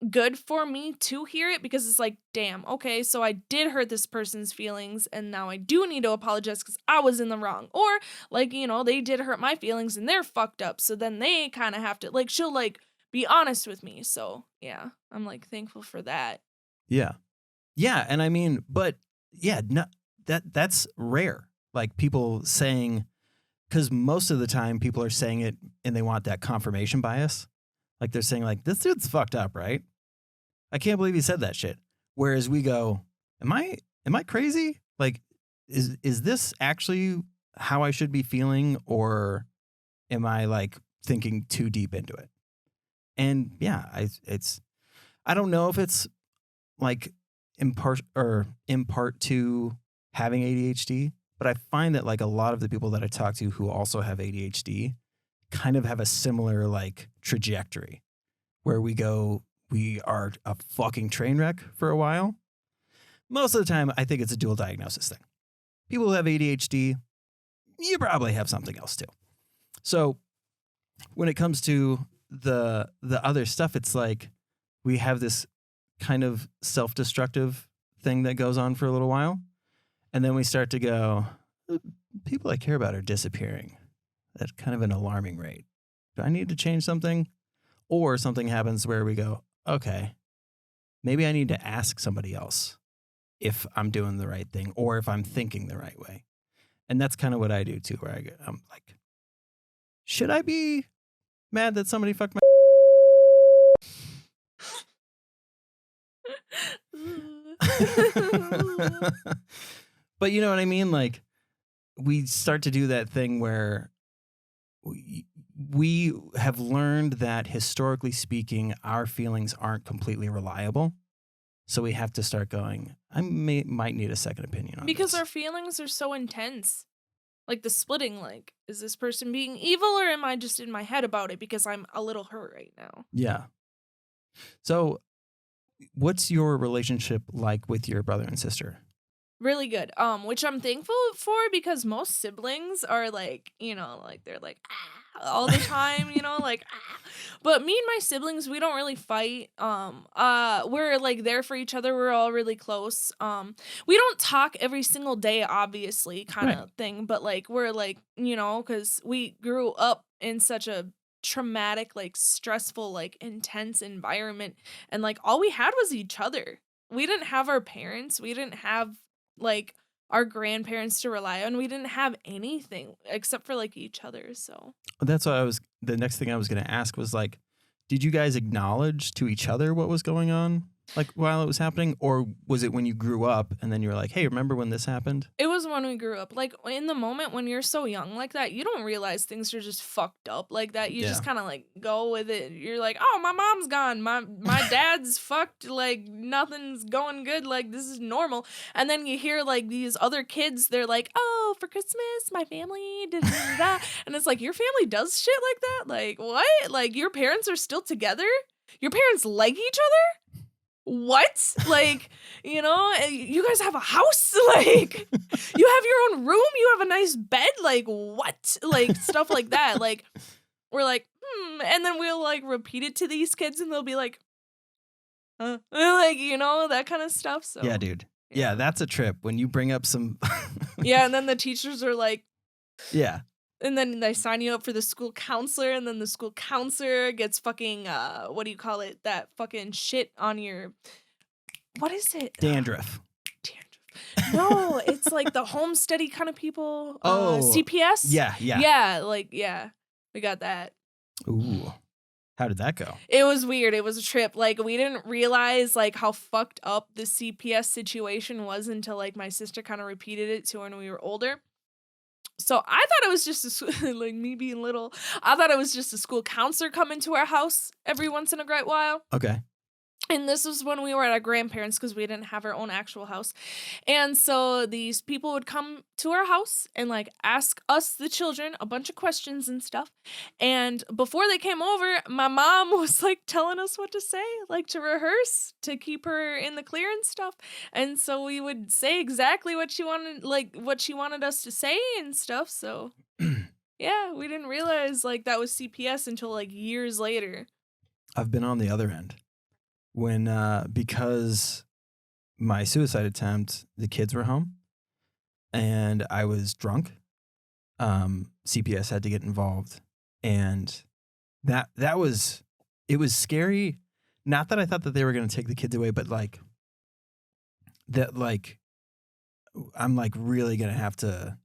good for me to hear it because it's like, damn, okay, so I did hurt this person's feelings and now I do need to apologize because I was in the wrong. Or like, you know, they did hurt my feelings and they're fucked up. So then they kind of have to like she'll like be honest with me. So yeah, I'm like thankful for that. Yeah, yeah, and I mean, but yeah, no, that's rare. Like people saying, because most of the time people are saying it and they want that confirmation bias. Like they're saying, like this dude's fucked up, right? I can't believe he said that shit. Whereas we go, am I crazy? Like, is this actually how I should be feeling, or am I like thinking too deep into it? And yeah, I don't know if it's like impart to having ADHD, but I find that like a lot of the people that I talk to who also have ADHD kind of have a similar like trajectory where we are a fucking train wreck for a while. Most of the time, I think it's a dual diagnosis thing. People who have ADHD, you probably have something else too. So when it comes to the other stuff, it's like we have this kind of self-destructive thing that goes on for a little while. And then we start to go, people I care about are disappearing at kind of an alarming rate. Do I need to change something? Or something happens where we go, okay, maybe I need to ask somebody else if I'm doing the right thing or if I'm thinking the right way. And that's kind of what I do too, where I'm like, should I be mad that somebody fucked my But you know what I mean? Like, we start to do that thing where we have learned that historically speaking, our feelings aren't completely reliable. So we have to start going, might need a second opinion on Because this. our feelings are so intense. Like the splitting, like, is this person being evil or am I just in my head about it because I'm a little hurt right now? Yeah. So what's your relationship like with your brother and sister? Really good. Which I'm thankful for because most siblings are like, like they're like all the time, like But me and my siblings, we don't really fight. We're like there for each other. We're all really close. We don't talk every single day, obviously, kind Right. of thing, but like we're like, cuz we grew up in such a traumatic, like stressful, like intense environment and like all we had was each other. We didn't have our parents. We didn't have like our grandparents to rely on. We didn't have anything except for like each other. So That's what the next thing I was going to ask was like, did you guys acknowledge to each other what was going on? Like while it was happening? Or was it when you grew up and then you were like, hey, remember when this happened? it was when we grew up. Like in the moment when you're so young like that, you don't realize things are just fucked up like that. You Yeah. just kind of like go with it. You're like, oh, my mom's gone. My dad's fucked. Like nothing's going good. Like this is normal. And then you hear like these other kids. They're like, oh, for Christmas, my family did that, and it's like your family does shit like that. Like what? Like your parents are still together. Your parents like each other. What? Like, you guys have a house? Like, you have your own room? You have a nice bed? Like, what? Like, stuff like that. Like, we're like, and then we'll like repeat it to these kids and they'll be like, huh? Like, that kind of stuff. So, Yeah, dude. Yeah, that's a trip when you bring up some. Yeah, and then the teachers are like, Yeah. and then they sign you up for the school counselor, and then the school counselor gets fucking, what do you call it? That fucking shit on your, what is it? Dandruff. Dandruff. No, it's like the homesteady kind of people. Oh. CPS? Yeah. Yeah, we got that. Ooh. How did that go? It was weird. It was a trip. Like, we didn't realize, like, how fucked up the CPS situation was until, like, my sister kind of repeated it to her when we were older. So I thought it was just like me being little. I thought it was just a school counselor coming to our house every once in a great while. Okay. And this was when we were at our grandparents because we didn't have our own actual house. And so these people would come to our house and like ask us, the children, a bunch of questions and stuff. And before they came over, my mom was like telling us what to say, like to rehearse, to keep her in the clear and stuff. And so we would say exactly what she wanted us to say and stuff. So yeah, we didn't realize like that was CPS until like years later. I've been on the other end. When, because my suicide attempt, the kids were home and I was drunk, CPS had to get involved. And it was scary. Not that I thought that they were going to take the kids away, but like that, like, I'm like really going to have to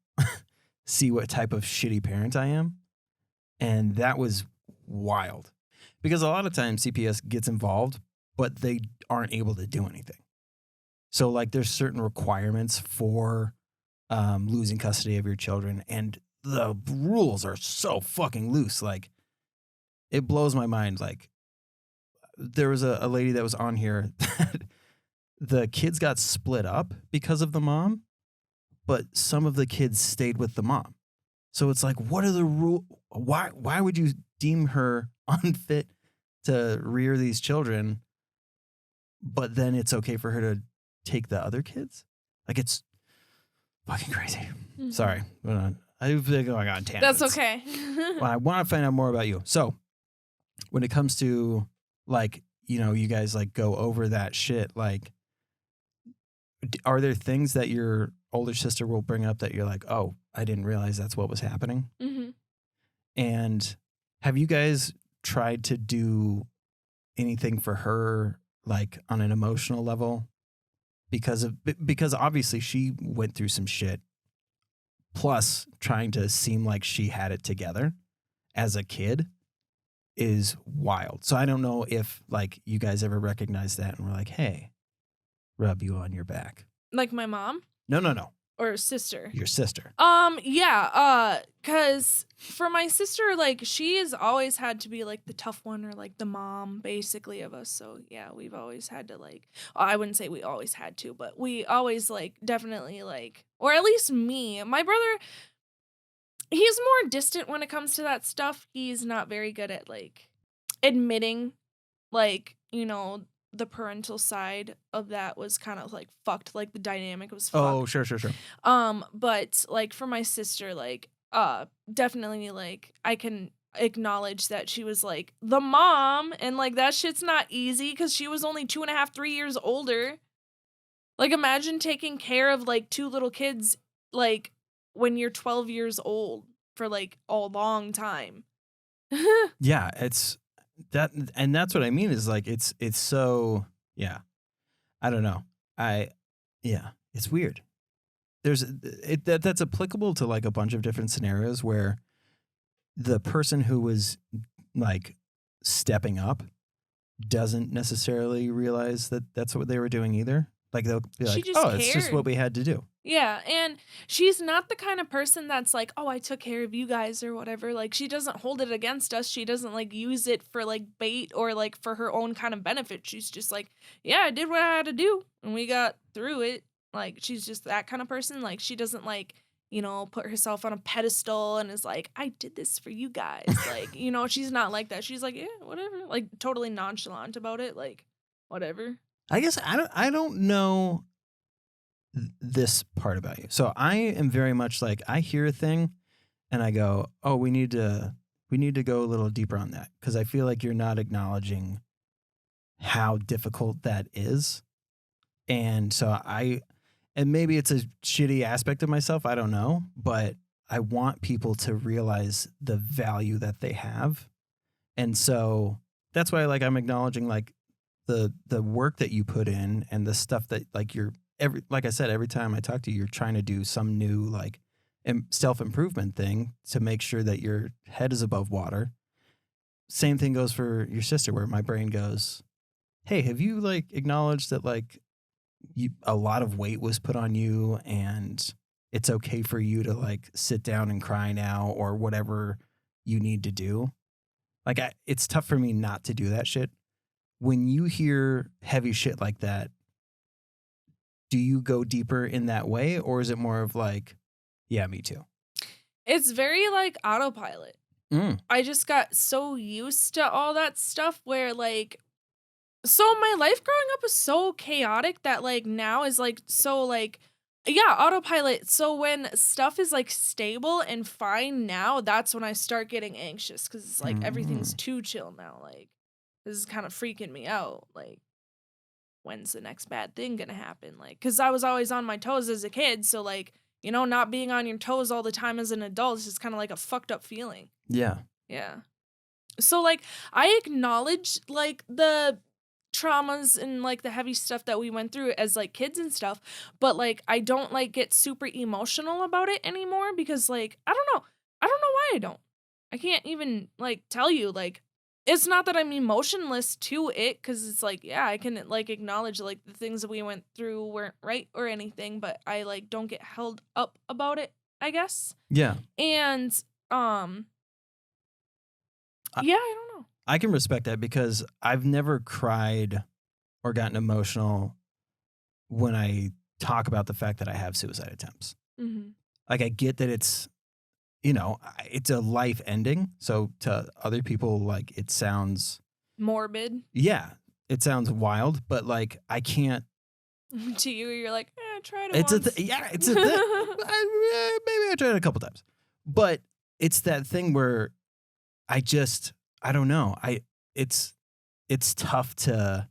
see what type of shitty parent I am. And that was wild because a lot of times CPS gets involved, but they aren't able to do anything. So like there's certain requirements for losing custody of your children, and the rules are so fucking loose. Like it blows my mind. Like there was a lady that was on here that the kids got split up because of the mom, but some of the kids stayed with the mom. So it's like, what are the rules? Why would you deem her unfit to rear these children? But then it's okay for her to take the other kids? Like, it's fucking crazy. Mhm. Sorry. I've been going on tangents. That's okay. Well, I want to find out more about you. So, when it comes to, like, you guys, like, go over that shit, like, are there things that your older sister will bring up that you're like, oh, I didn't realize that's what was happening? Mm-hmm. And have you guys tried to do anything for her, like on an emotional level, because obviously she went through some shit, plus trying to seem like she had it together as a kid is wild. So I don't know if like you guys ever recognized that and were like, hey, rub you on your back? Like my mom No. or sister? Your sister. Yeah, cause for my sister, like she has always had to be like the tough one or like the mom basically of us. So yeah, we've always had to like I wouldn't say we always had to, but we always like definitely like or at least me. My brother, he's more distant when it comes to that stuff. He's not very good at like admitting like, the parental side of that was kind of like fucked, like the dynamic was Oh, fucked. sure. But like for my sister, like definitely like I can acknowledge that she was like the mom and like that shit's not easy because she was only 2.5, 3 years older. Like imagine taking care of like two little kids like when you're 12 years old for like a long time. Yeah, it's that, and that's what I mean is like it's so yeah. I don't know. I yeah, it's weird. There's that's applicable to like a bunch of different scenarios where the person who was like stepping up doesn't necessarily realize that that's what they were doing either. Like they'll be She like, just "Oh, it's just what cared. we had to do." Yeah, and she's not the kind of person that's like, "Oh, I took care of you guys," or whatever. Like, she doesn't hold it against us. She doesn't like use it for like bait or like for her own kind of benefit. She's just like, "Yeah, I did what I had to do, and we got through it." Like, she's just that kind of person. Like, she doesn't like, put herself on a pedestal and is like, "I did this for you guys." Like, she's not like that. She's like, "Yeah, whatever." Like, totally nonchalant about it. Like, whatever. I guess I don't know this part about you. So I am very much like I hear a thing and I go, "Oh, we need to go a little deeper on that," because I feel like you're not acknowledging how difficult that is. And so and maybe it's a shitty aspect of myself, I don't know, but I want people to realize the value that they have. And so that's why like I'm acknowledging like the work that you put in and the stuff that like you're like I said, every time I talk to you, you're trying to do some new like self-improvement thing to make sure that your head is above water. Same thing goes for your sister where my brain goes, "Hey, have you like acknowledged that like a lot of weight was put on you and it's okay for you to like sit down and cry now or whatever you need to do?" Like it's tough for me not to do that shit. When you hear heavy shit like that, do you go deeper in that way or is it more of like, yeah, me too? It's very like autopilot. Mm. I just got so used to all that stuff where like so my life growing up was so chaotic that like now is like so like yeah, autopilot. So when stuff is like stable and fine now, that's when I start getting anxious cuz it's like everything's Mm. too chill now like this is kind of freaking me out like when's the next bad thing going to happen like cuz I was always on my toes as a kid, so like not being on your toes all the time as an adult is just kind of like a fucked up feeling. Yeah. Yeah. So like I acknowledge like the traumas and like the heavy stuff that we went through as like kids and stuff, but like I don't like get super emotional about it anymore because like I don't know. I don't know why I don't. I can't even like tell you like it's not that I'm emotionless to it cuz it's like yeah, I can like acknowledge like the things that we went through weren't right or anything, but I like don't get held up about it, I guess. Yeah. And um I, yeah, I don't know. I can respect that because I've never cried or gotten emotional when I talk about the fact that I have suicide attempts. Mhm. Like I get that it's a life ending. So to other people, like it sounds, Morbid. yeah, it sounds wild, but like I can't. To you, you're like, I tried it It's once. yeah, it's a thing. Maybe I tried it a couple times, but it's that thing where I don't know. It's it's tough to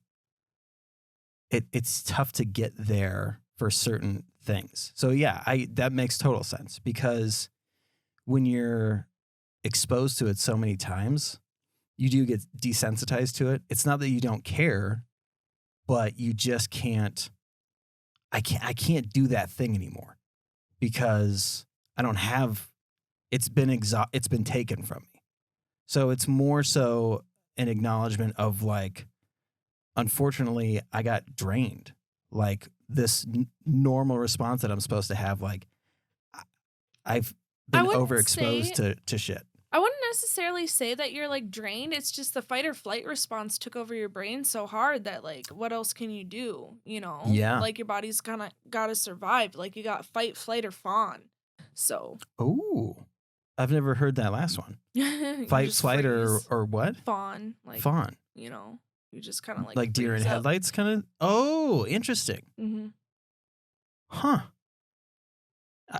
it's tough to get there for certain things. So yeah, I that makes total sense because when you're exposed to it so many times, you do get desensitized to it. It's not that you don't care, but you just can't I can't do that thing anymore because I don't have it's been taken from me. So it's more so an acknowledgement of like unfortunately I got drained. like this normal response that I'm supposed to have. Like I- I've I been wouldn't overexposed say to shit. I wouldn't necessarily say that you're like drained. It's just the fight or flight response took over your brain so hard that like what else can you do? You know, Yeah. like your body's kind of got to survive. Like you got fight, flight, or fawn. So Ooh, I've never heard that last one. you Fight, just flight, freeze. or what? Fawn, like Fawn. you know, you just kind of like Like deer in freeze up. headlights, kind of. Oh, interesting. Hmm. Huh.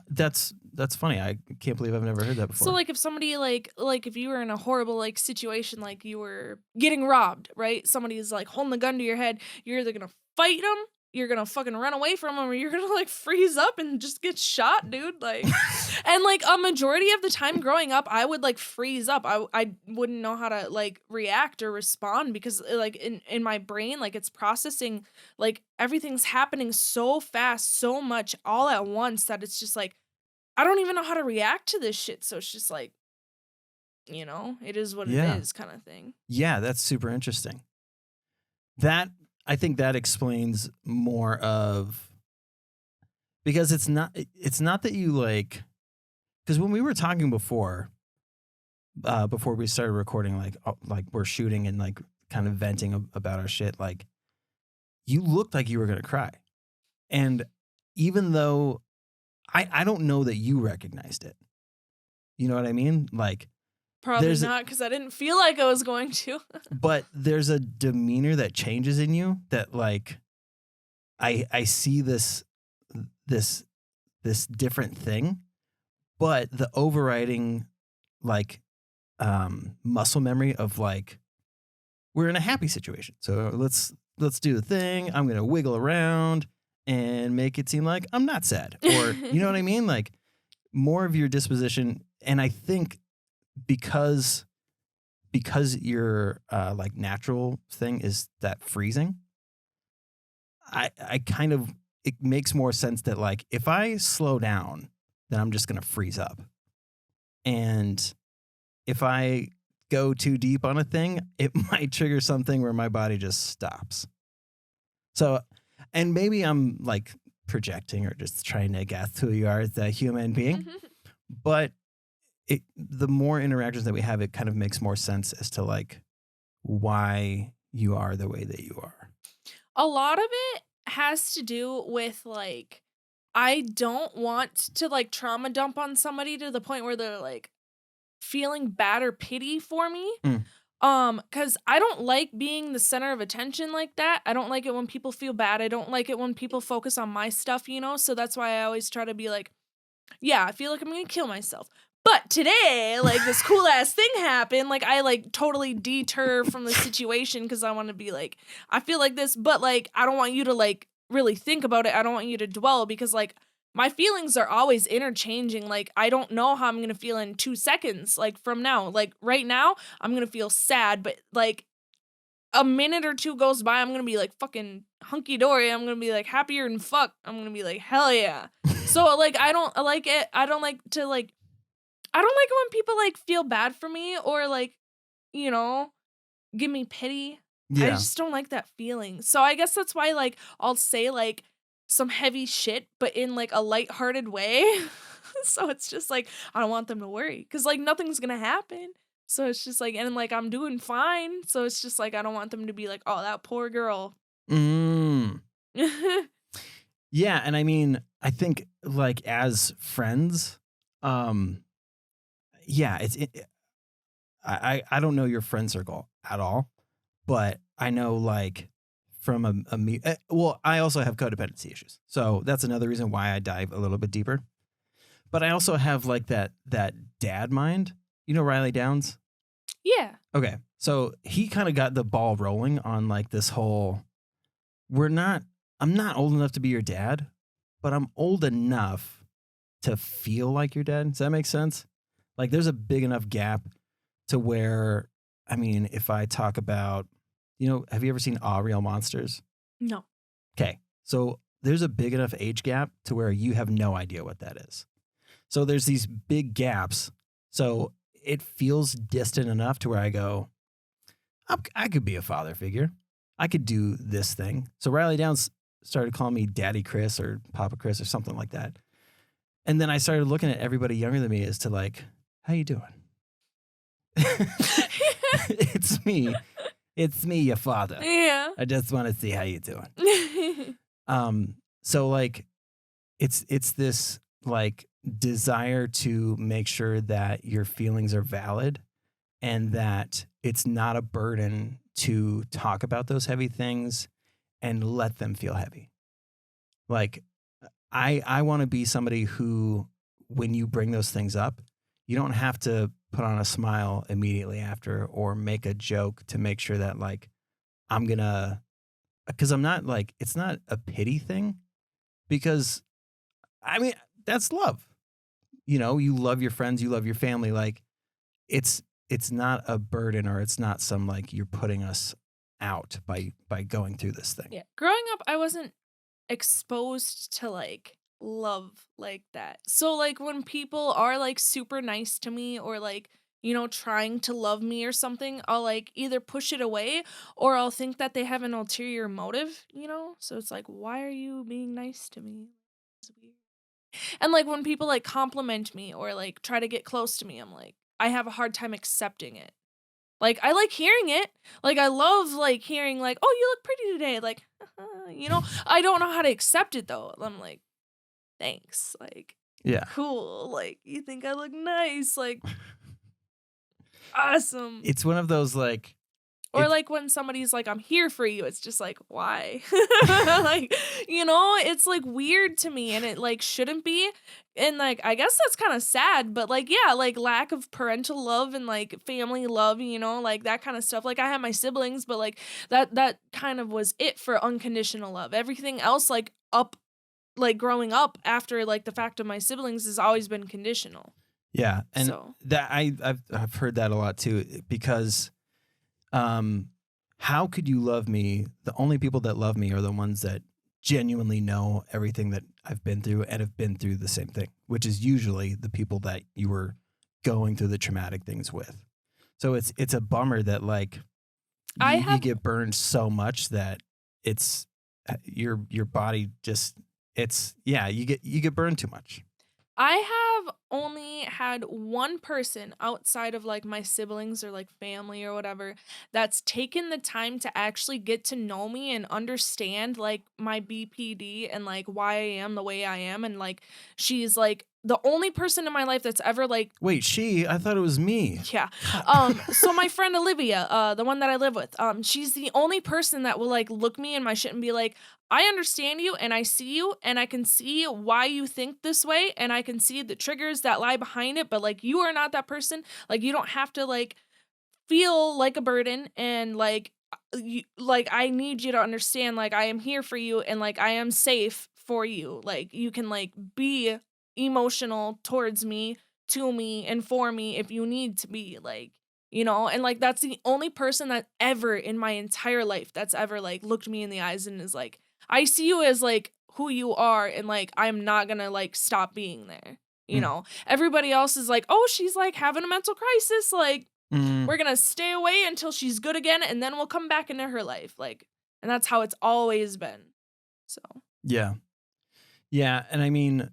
That's funny. I can't believe I've never heard that So before. like if somebody like if you were in a horrible like situation, like you were getting robbed, right? Somebody's like holding the gun to your head, you're either gonna fight them, you're gonna fucking run away from them, or you're gonna like freeze up and just get shot, dude. Like, and like a majority of the time growing up, I would like freeze up. I wouldn't know how to like react or respond because like in my brain, like it's processing like everything's happening so fast, so much all at once that it's just like I don't even know how to react to this shit. So it's just like, it is what it Yeah. is kind of thing. Yeah, that's super interesting. That I think that explains more of because it's not that you like because when we were talking before we started recording like we're shooting and like kind of venting about our shit like you looked like you were going to cry. And even though I don't know that you recognized it. You know what I mean? Like Probably there's not because I didn't feel like I was going to. but there's a demeanor that changes in you that like I see this this different thing, but the overriding like muscle memory of like we're in a happy situation. So let's do the thing. I'm going to wiggle around and make it seem like I'm not sad. Or you know what I mean? Like more of your disposition and I think because your like natural thing is that freezing, I kind of it makes more sense that like if I slow down, then I'm just gonna freeze up. And if I go too deep on a thing, it might trigger something where my body just stops. So and maybe I'm like projecting or just trying to guess who you are as a human being. But the more interactions that we have, it kind of makes more sense as to like why you are the way that you are. A lot of it has to do with like, I don't want to like trauma dump on somebody to the point where they're like feeling bad or pity for me. Mm. Cause I don't like being the center of attention like that. I don't like it when people feel bad. I don't like it when people focus on my stuff, So that's why I always try to be like, yeah, I feel like I'm gonna kill myself. But today, like this cool ass thing happened. Like I like totally deter from the situation because I want to be like, I feel like this, but like I don't want you to like really think about it. I don't want you to dwell because like my feelings are always interchanging. Like I don't know how I'm gonna feel in 2 seconds. Like from now, like right now, I'm gonna feel sad, but like a minute or two goes by, I'm gonna be like fucking hunky dory. I'm gonna be like happier than fuck. I'm gonna be like hell yeah. So like I don't like it. I don't like to like. I don't like it when people like feel bad for me or like, you know, give me pity. I Yeah. just don't like that feeling. So I guess that's why like I'll say like some heavy shit, but in like a lighthearted way. So it's just like I don't want them to worry because like nothing's gonna happen. So it's just like and like I'm doing fine. So it's just like I don't want them to be like, oh, that poor girl. Mm. Yeah, and I mean, I think like as friends, yeah, I don't know your friend circle at all, but I know like from well, I also have codependency issues. So that's another reason why I dive a little bit deeper. But I also have like that dad mind. You know Riley Downs? Yeah. Okay. So he kind of got the ball rolling on like this whole I'm not old enough to be your dad, but I'm old enough to feel like your dad. Does that make sense? Like there's a big enough gap to where, I mean, if I talk about, have you ever seen Aw, Real Monsters? No. Okay. So there's a big enough age gap to where you have no idea what that is. So there's these big gaps. So it feels distant enough to where I go, I could be a father figure. I could do this thing. So Riley Downs started calling me Daddy Chris or Papa Chris or something like that. And then I started looking at everybody younger than me as to like, how you doing? It's me. It's me, your father. Yeah. I just want to see how you doing. So like it's this like desire to make sure that your feelings are valid and that it's not a burden to talk about those heavy things and let them feel heavy. Like I want to be somebody who, when you bring those things up, you don't have to put on a smile immediately after or make a joke to make sure that like I'm gonna, because I'm not like, it's not a pity thing, because I mean that's love. You know, you love your friends, you love your family. Like it's not a burden, or it's not some like you're putting us out by going through this thing. Yeah. Growing up, I wasn't exposed to like love like that. So like when people are like super nice to me or like, trying to love me or something, I'll like either push it away or I'll think that they have an ulterior motive. So it's like, why are you being nice to me? It's weird. And like when people like compliment me or like try to get close to me, I'm like, I have a hard time accepting it. Like, I like hearing it. Like, I love, like, hearing, like, "Oh, you look pretty today." Like, I don't know how to accept it, though. I'm like, "Thanks." Like, Yeah. cool. Like, you think I look nice. Like, awesome. It's one of those like, Or, like, when somebody's like, "I'm here for you," it's just like, why? Like, it's, like, weird to me, and it, like, shouldn't be. And, like, I guess that's kinda sad, but, like, yeah, like, lack of parental love and, like, family love, like, that kinda stuff. Like, I have my siblings, but, like, that kind of was it for unconditional love. Everything else, growing up after, like, the fact of my siblings has always been conditional. yeah, and So that I've heard that a lot too, because how could you love me? The only people that love me are the ones that genuinely know everything that I've been through and have been through the same thing, which is usually the people that you were going through the traumatic things with. So it's a bummer that like I you have get burned so much that it's your body just, it's, yeah, you get burned too much. I have only had one person outside of like my siblings or like family or whatever that's taken the time to actually get to know me and understand like my BPD and like why I am the way I am. And like she's like the only person in my life that's ever like Wait, I thought it was me. yeah. God. So my friend Olivia, the one that I live with, she's the only person that will like look me in my shit and be like, I understand you and I see you and I can see why you think this way and I can see the triggers that lie behind it, but like you are not that person. Like you don't have to like feel like a burden and like I need you to understand like I am here for you and like I am safe for you. Like you can like be emotional towards me, to me and for me if you need to be and like that's the only person that ever in my entire life that's ever like looked me in the eyes and is like I see you as like who you are and like I'm not going to like stop being there. Mm. Everybody else is like, "Oh, she's like having a mental crisis." Like Mm. we're gonna stay away until she's good again, and then we'll come back into her life. Like, and that's how it's always been. So Yeah. Yeah, and I mean,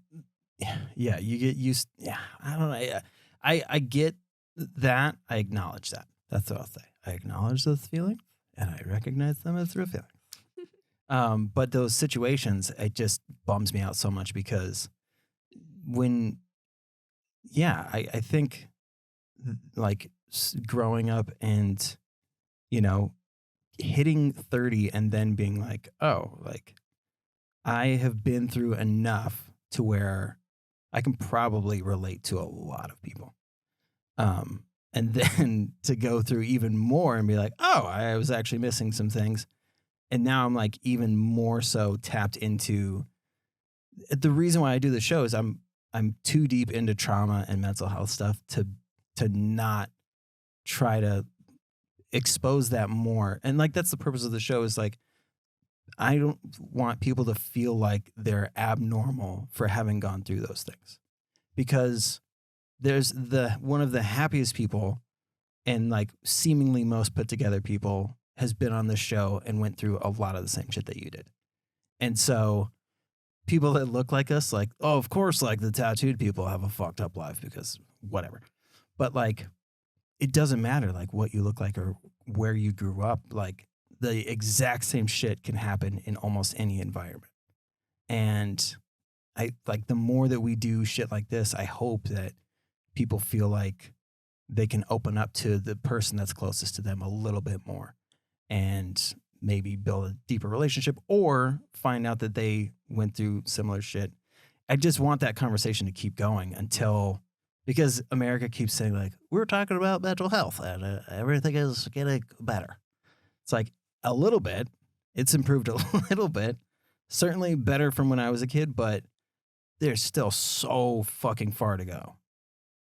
yeah, you get used. Yeah, I don't know. I get that. I acknowledge that. That's what I'll say. I acknowledge those feelings, and I recognize them as real feelings. But those situations, it just bums me out so much because when, yeah, I think like growing up and you know hitting 30 and then being like, oh, like I have been through enough to where I can probably relate to a lot of people. And then to go through even more and be like, oh, I was actually missing some things. And now I'm like even more so tapped into the reason why I do the show is I'm too deep into trauma and mental health stuff to not try to expose that more. And like that's the purpose of the show is like I don't want people to feel like they're abnormal for having gone through those things. Because there's one of the happiest people and like seemingly most put together people has been on this show and went through a lot of the same shit that you did. And so people that look like us, like, oh, of course, like the tattooed people have a fucked up life because whatever. But like, it doesn't matter like what you look like or where you grew up. Like the exact same shit can happen in almost any environment. And I like the more that we do shit like this, I hope that people feel like they can open up to the person that's closest to them a little bit more and maybe build a deeper relationship or find out that they went through similar shit. I just want that conversation to keep going until because America keeps saying like we're talking about mental health and everything is getting better. It's like a little bit. It's improved a little bit. Certainly better from when I was a kid, but there's still so fucking far to go.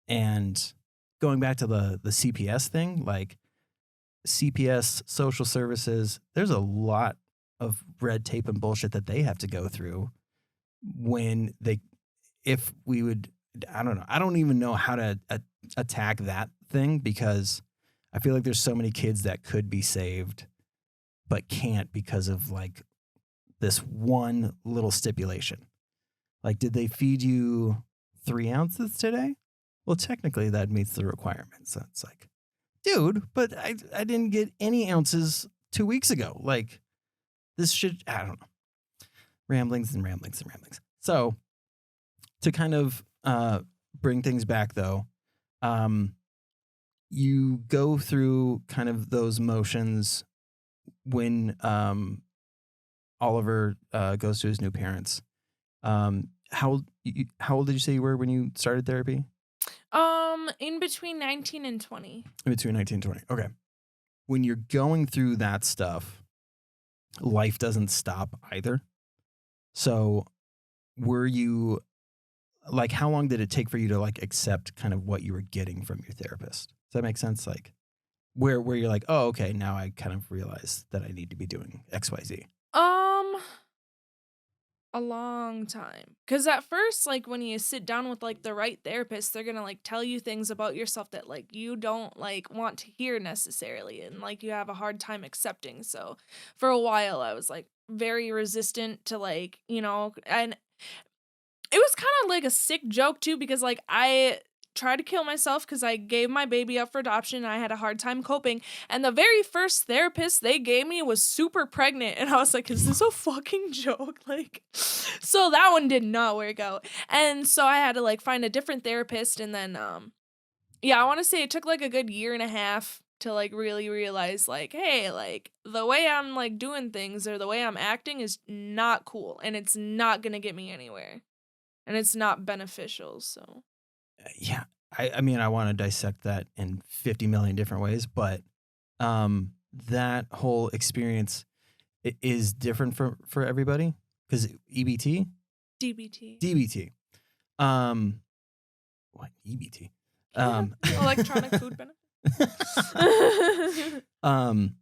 And going back to the CPS thing, like CPS, social services, there's a lot of red tape and bullshit that they have to go through when they, if we would, I don't know. I don't even know how to attack that thing because I feel like there's so many kids that could be saved but can't because of like this one little stipulation. Like, did they feed you 3 ounces today? Well, technically that meets the requirements. So it's like, dude, but I didn't get any ounces 2 weeks ago. Like, this should, I don't know. Ramblings and ramblings and ramblings. So, to kind of bring things back though, um, you go through kind of those motions when Oliver goes to his new parents. How old did you say you were when you started therapy? In between 19 and 20. In between 19 and 20. Okay. When you're going through that stuff, life doesn't stop either. So were you like how long did it take for you to like accept kind of what you were getting from your therapist? Does that make sense? Like where you're like, oh, okay, now I kind of realize that I need to be doing XYZ. Um, a long time. Cause at first, like when you sit down with like the right therapist, they're gonna like tell you things about yourself that like you don't like want to hear necessarily and like you have a hard time accepting. So for a while I was like very resistant to like, and it was kind of like a sick joke too because like I tried to kill myself because I gave my baby up for adoption and I had a hard time coping. And the very first therapist they gave me was super pregnant. And I was like, is this a fucking joke? Like, so that one did not work out. And so I had to like find a different therapist. And then, yeah, I want to say it took like a good year and a half to like really realize like, hey, like the way I'm like doing things or the way I'm acting is not cool and it's not going to get me anywhere and it's not beneficial. So, Yeah. I mean, I want to dissect that in 50 million different ways, but that whole experience is different for everybody because EBT, DBT. DBT, um, what EBT, Electronic food benefit. um,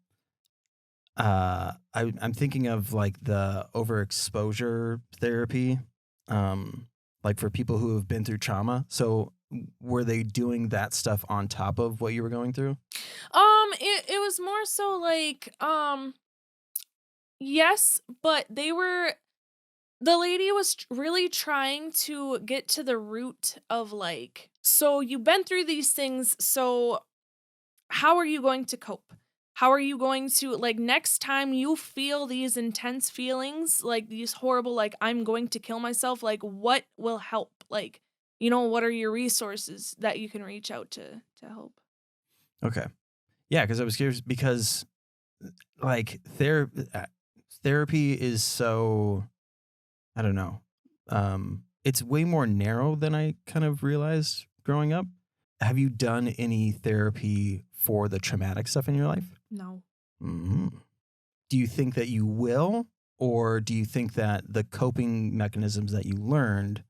I'm thinking of like the overexposure therapy, like for people who have been through trauma. So were they doing that stuff on top of what you were going through? It was more so like, yes, but the lady was really trying to get to the root of like, so you've been through these things, so how are you going to cope? How are you going to like next time you feel these intense feelings, like these horrible, like I'm going to kill myself, like what will help? Like, what are your resources that you can reach out to help? Okay. Yeah, because I was curious because like therapy is so I don't know. It's way more narrow than I kind of realized growing up. Have you done any therapy for the traumatic stuff in your life? No. hmm Do you think that you will, or do you think that the coping mechanisms that you learned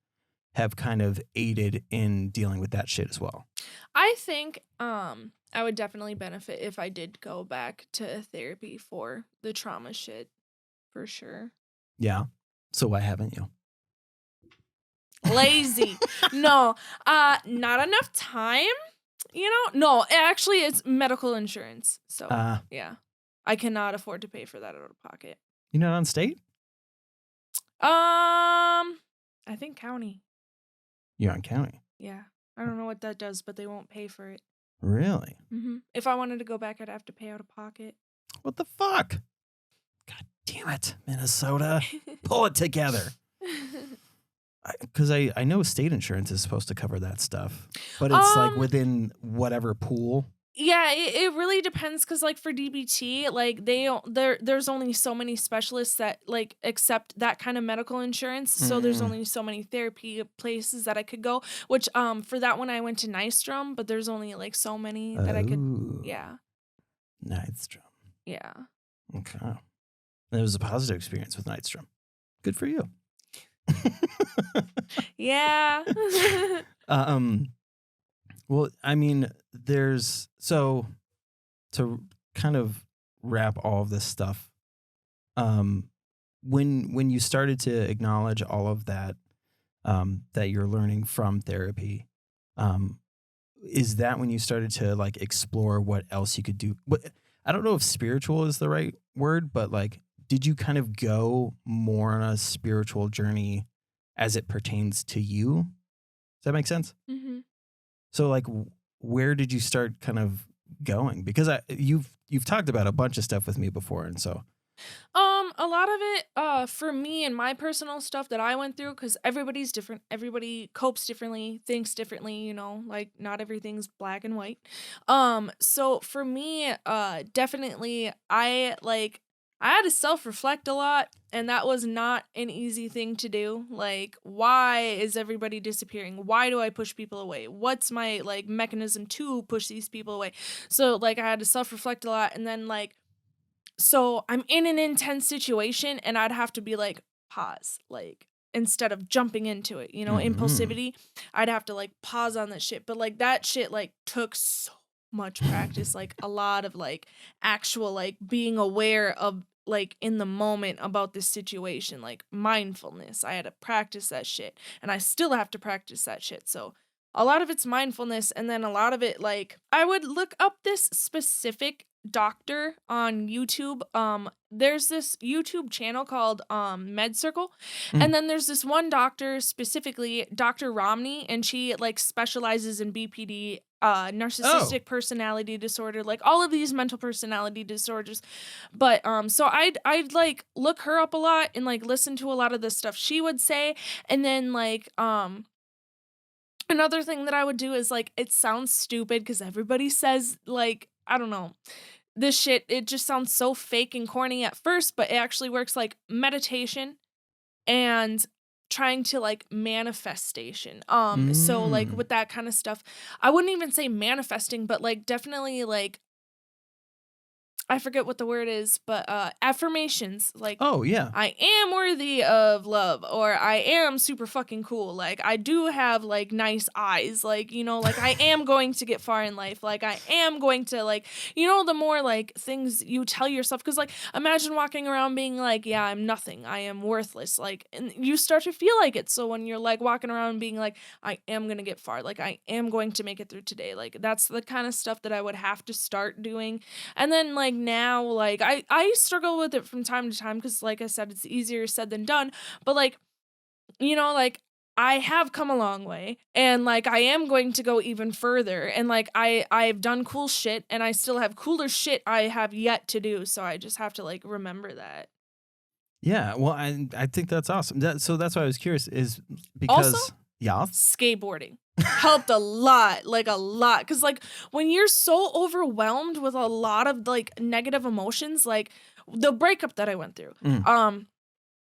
have kind of aided in dealing with that shit as well? I think I would definitely benefit if I did go back to therapy for the trauma shit for sure. Yeah. So why haven't you? Lazy. No, not enough time, No, actually it's medical insurance. So, Uh, yeah. I cannot afford to pay for that out of pocket. you're not on state? I think county. You're on county. Yeah. I don't know what that does, but they won't pay for it. Really? If I wanted to go back, I'd have to pay out of pocket. What the fuck? God damn it, Minnesota. Pull it together. Because I know state insurance is supposed to cover that stuff, but it's like within whatever pool. Yeah, it really depends because like for DBT, like there's only so many specialists that like accept that kind of medical insurance. So there's only so many therapy places that I could go. Which for that one I went to Nystrom, but there's only like so many that I could. Yeah. Nystrom. Yeah. Okay. It was a positive experience with Nystrom. Good for you. Yeah. Well, I mean, so to kind of wrap all of this stuff, when you started to acknowledge all of that, that you're learning from therapy, is that when you started to like explore what else you could do? I don't know if spiritual is the right word, but like, did you kind of go more on a spiritual journey as it pertains to you? Does that make sense? Mm-hmm. So like, where did you start kind of going? Because you've talked about a bunch of stuff with me before, and so a lot of it for me and my personal stuff that I went through, because everybody's different, everybody copes differently, thinks differently, you know, like not everything's black and white. So for me, definitely I had to self-reflect a lot, and that was not an easy thing to do. Like, why is everybody disappearing? Why do I push people away? What's my like mechanism to push these people away? So like I had to self-reflect a lot, and then like so I'm in an intense situation and I'd have to be like, pause, like instead of jumping into it, you know, impulsivity. I'd have to like pause on that shit. But like that shit like took so much practice, like a lot of like actual like being aware of like in the moment about this situation, like mindfulness. I had to practice that shit and I still have to practice that shit. So a lot of it's mindfulness, and then a lot of it like I would look up this specific doctor on YouTube. There's this YouTube channel called Med Circle, and then there's this one doctor, specifically Dr. Romney, and she like specializes in BPD, narcissistic personality disorder, like all of these mental personality disorders. But so I'd like look her up a lot and like listen to a lot of the stuff she would say, and then like another thing that I would do is like it sounds stupid because everybody says like I don't know, this shit, it just sounds so fake and corny at first, but it actually works, like meditation and trying to like manifestation. So like with that kind of stuff, I wouldn't even say manifesting, but like definitely like I forget what the word is, but affirmations, like I am worthy of love, or I am super fucking cool, like I do have like nice eyes, like you know, like I am going to get far in life, like I am going to like, you know, the more like things you tell yourself, because like imagine walking around being like, yeah, I'm nothing, I am worthless, like, and you start to feel like it. So when you're like walking around being like, I am gonna get far, like I am going to make it through today, like that's the kind of stuff that I would have to start doing. And then like now, like I struggle with it from time to time because like I said, it's easier said than done. But like, you know, like I have come a long way, and like I am going to go even further, and like I've done cool shit, and I still have cooler shit I have yet to do. So I just have to like remember that. Yeah, well, I think that's awesome. So that's why I was curious, is Also, because skateboarding helped a lot, like a lot, because like when you're so overwhelmed with a lot of like negative emotions, like the breakup that I went through,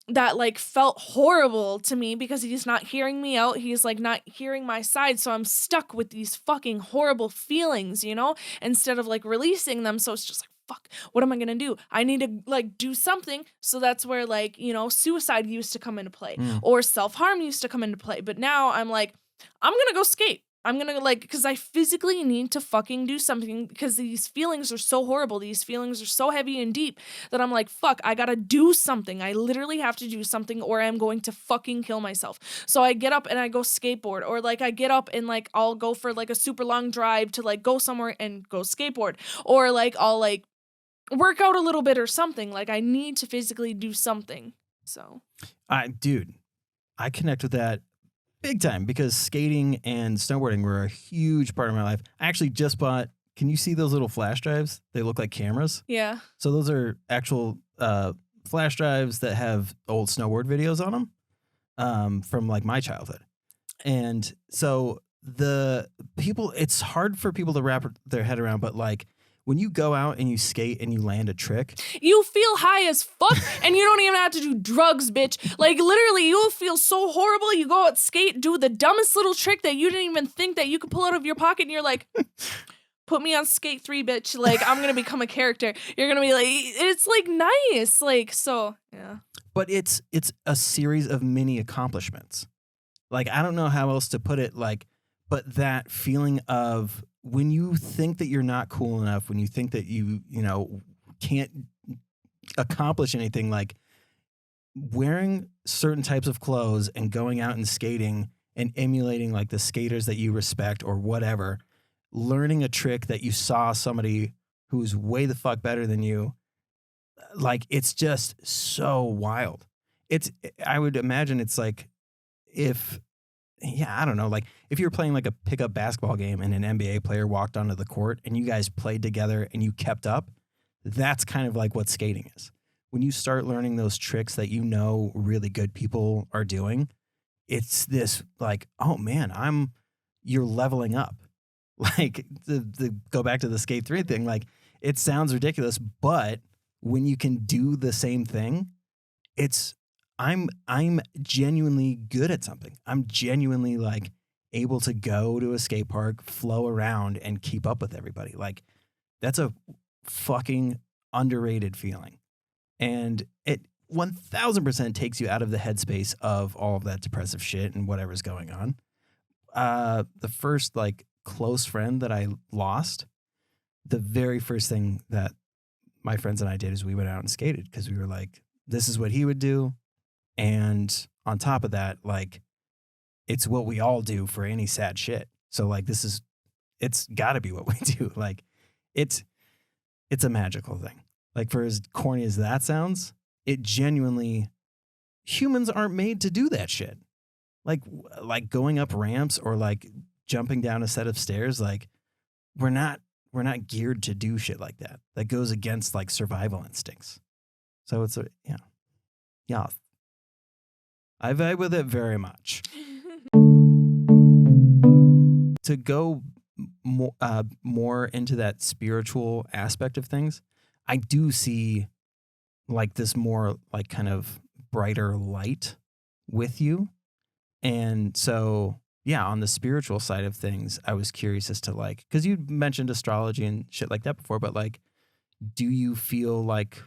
that like felt horrible to me because he's not hearing me out, he's like not hearing my side, so I'm stuck with these fucking horrible feelings, you know, instead of like releasing them. So it's just like, fuck, what am I gonna do? I need to like do something. So that's where like, you know, suicide used to come into play, or self-harm used to come into play. But now I'm like, I'm gonna go skate. I'm gonna like, because I physically need to fucking do something, because these feelings are so horrible. These feelings are so heavy and deep that I'm like, fuck, I gotta do something. I literally have to do something, or I'm going to fucking kill myself. So I get up and I go skateboard, or like I get up and like I'll go for like a super long drive to like go somewhere and go skateboard, or like I'll like work out a little bit or something. Like I need to physically do something. So Dude, I connect with that big time because skating and snowboarding were a huge part of my life. I actually just bought. Can you see those little flash drives? They look like cameras. yeah. So those are actual flash drives that have old snowboard videos on them from like my childhood. And so it's hard for people to wrap their head around, but like when you go out and you skate and you land a trick, You feel high as fuck and you don't even have to do drugs, bitch. Like literally you'll feel so horrible. You go out skate, do the dumbest little trick that you didn't even think that you could pull out of your pocket and you're like, put me on skate 3, bitch. Like I'm gonna become a character. You're gonna be like, it's like nice. Like, so yeah. but it's a series of mini accomplishments. Like I don't know how else to put it, like, but that feeling of when you think that you're not cool enough, when you think that you can't accomplish anything, like wearing certain types of clothes and going out and skating and emulating like the skaters that you respect or whatever, learning a trick that you saw somebody who's way the fuck better than you, like it's just so wild. I would imagine it's like if I don't know, like if you were playing like a pickup basketball game and an NBA player walked onto the court and you guys played together and you kept up, that's kind of like what skating is. When you start learning those tricks that really good people are doing, it's this like, oh man, you're leveling up. Like the go back to the skate 3 thing, like it sounds ridiculous, but when you can do the same thing, I'm genuinely good at something. I'm genuinely like able to go to a skate park, flow around and keep up with everybody. Like that's a fucking underrated feeling. And it 1000% takes you out of the headspace of all of that depressive shit and whatever's going on. The first like close friend that I lost, the very first thing that my friends and I did is we went out and skated because we were like, this is what he would do. And on top of that, like it's what we all do for any sad shit. So like it's gotta be what we do. Like it's a magical thing. Like for as corny as that sounds, it genuinely, humans aren't made to do that shit. Like going up ramps or like jumping down a set of stairs, like we're not geared to do shit like that. That goes against like survival instincts. So it's yeah. I vibe with it very much. To go more into that spiritual aspect of things, I do see like this more like kind of brighter light with you. And so, yeah, on the spiritual side of things, I was curious as to like, because you mentioned astrology and shit like that before, but like, do you feel like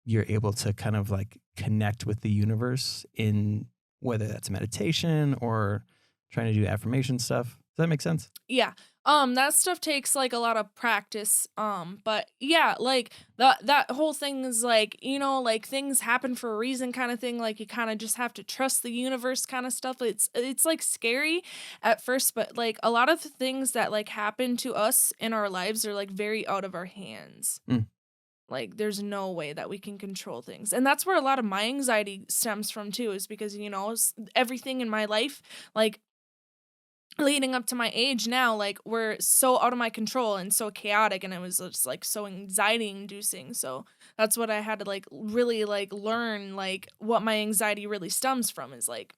you're able to kind of like connect with the universe in whether that's meditation or trying to do affirmation stuff? Does that make sense? Yeah. That stuff takes like a lot of practice. But yeah, like that whole thing is like, like things happen for a reason kind of thing. Like you kind of just have to trust the universe kind of stuff. It's like scary at first, but like a lot of the things that like happen to us in our lives are like very out of our hands. Mm. Like there's no way that we can control things. And that's where a lot of my anxiety stems from too, is because, everything in my life, like leading up to my age now, like we're so out of my control and so chaotic, and it was just like so anxiety inducing. So that's what I had to like really like learn, like what my anxiety really stems from is like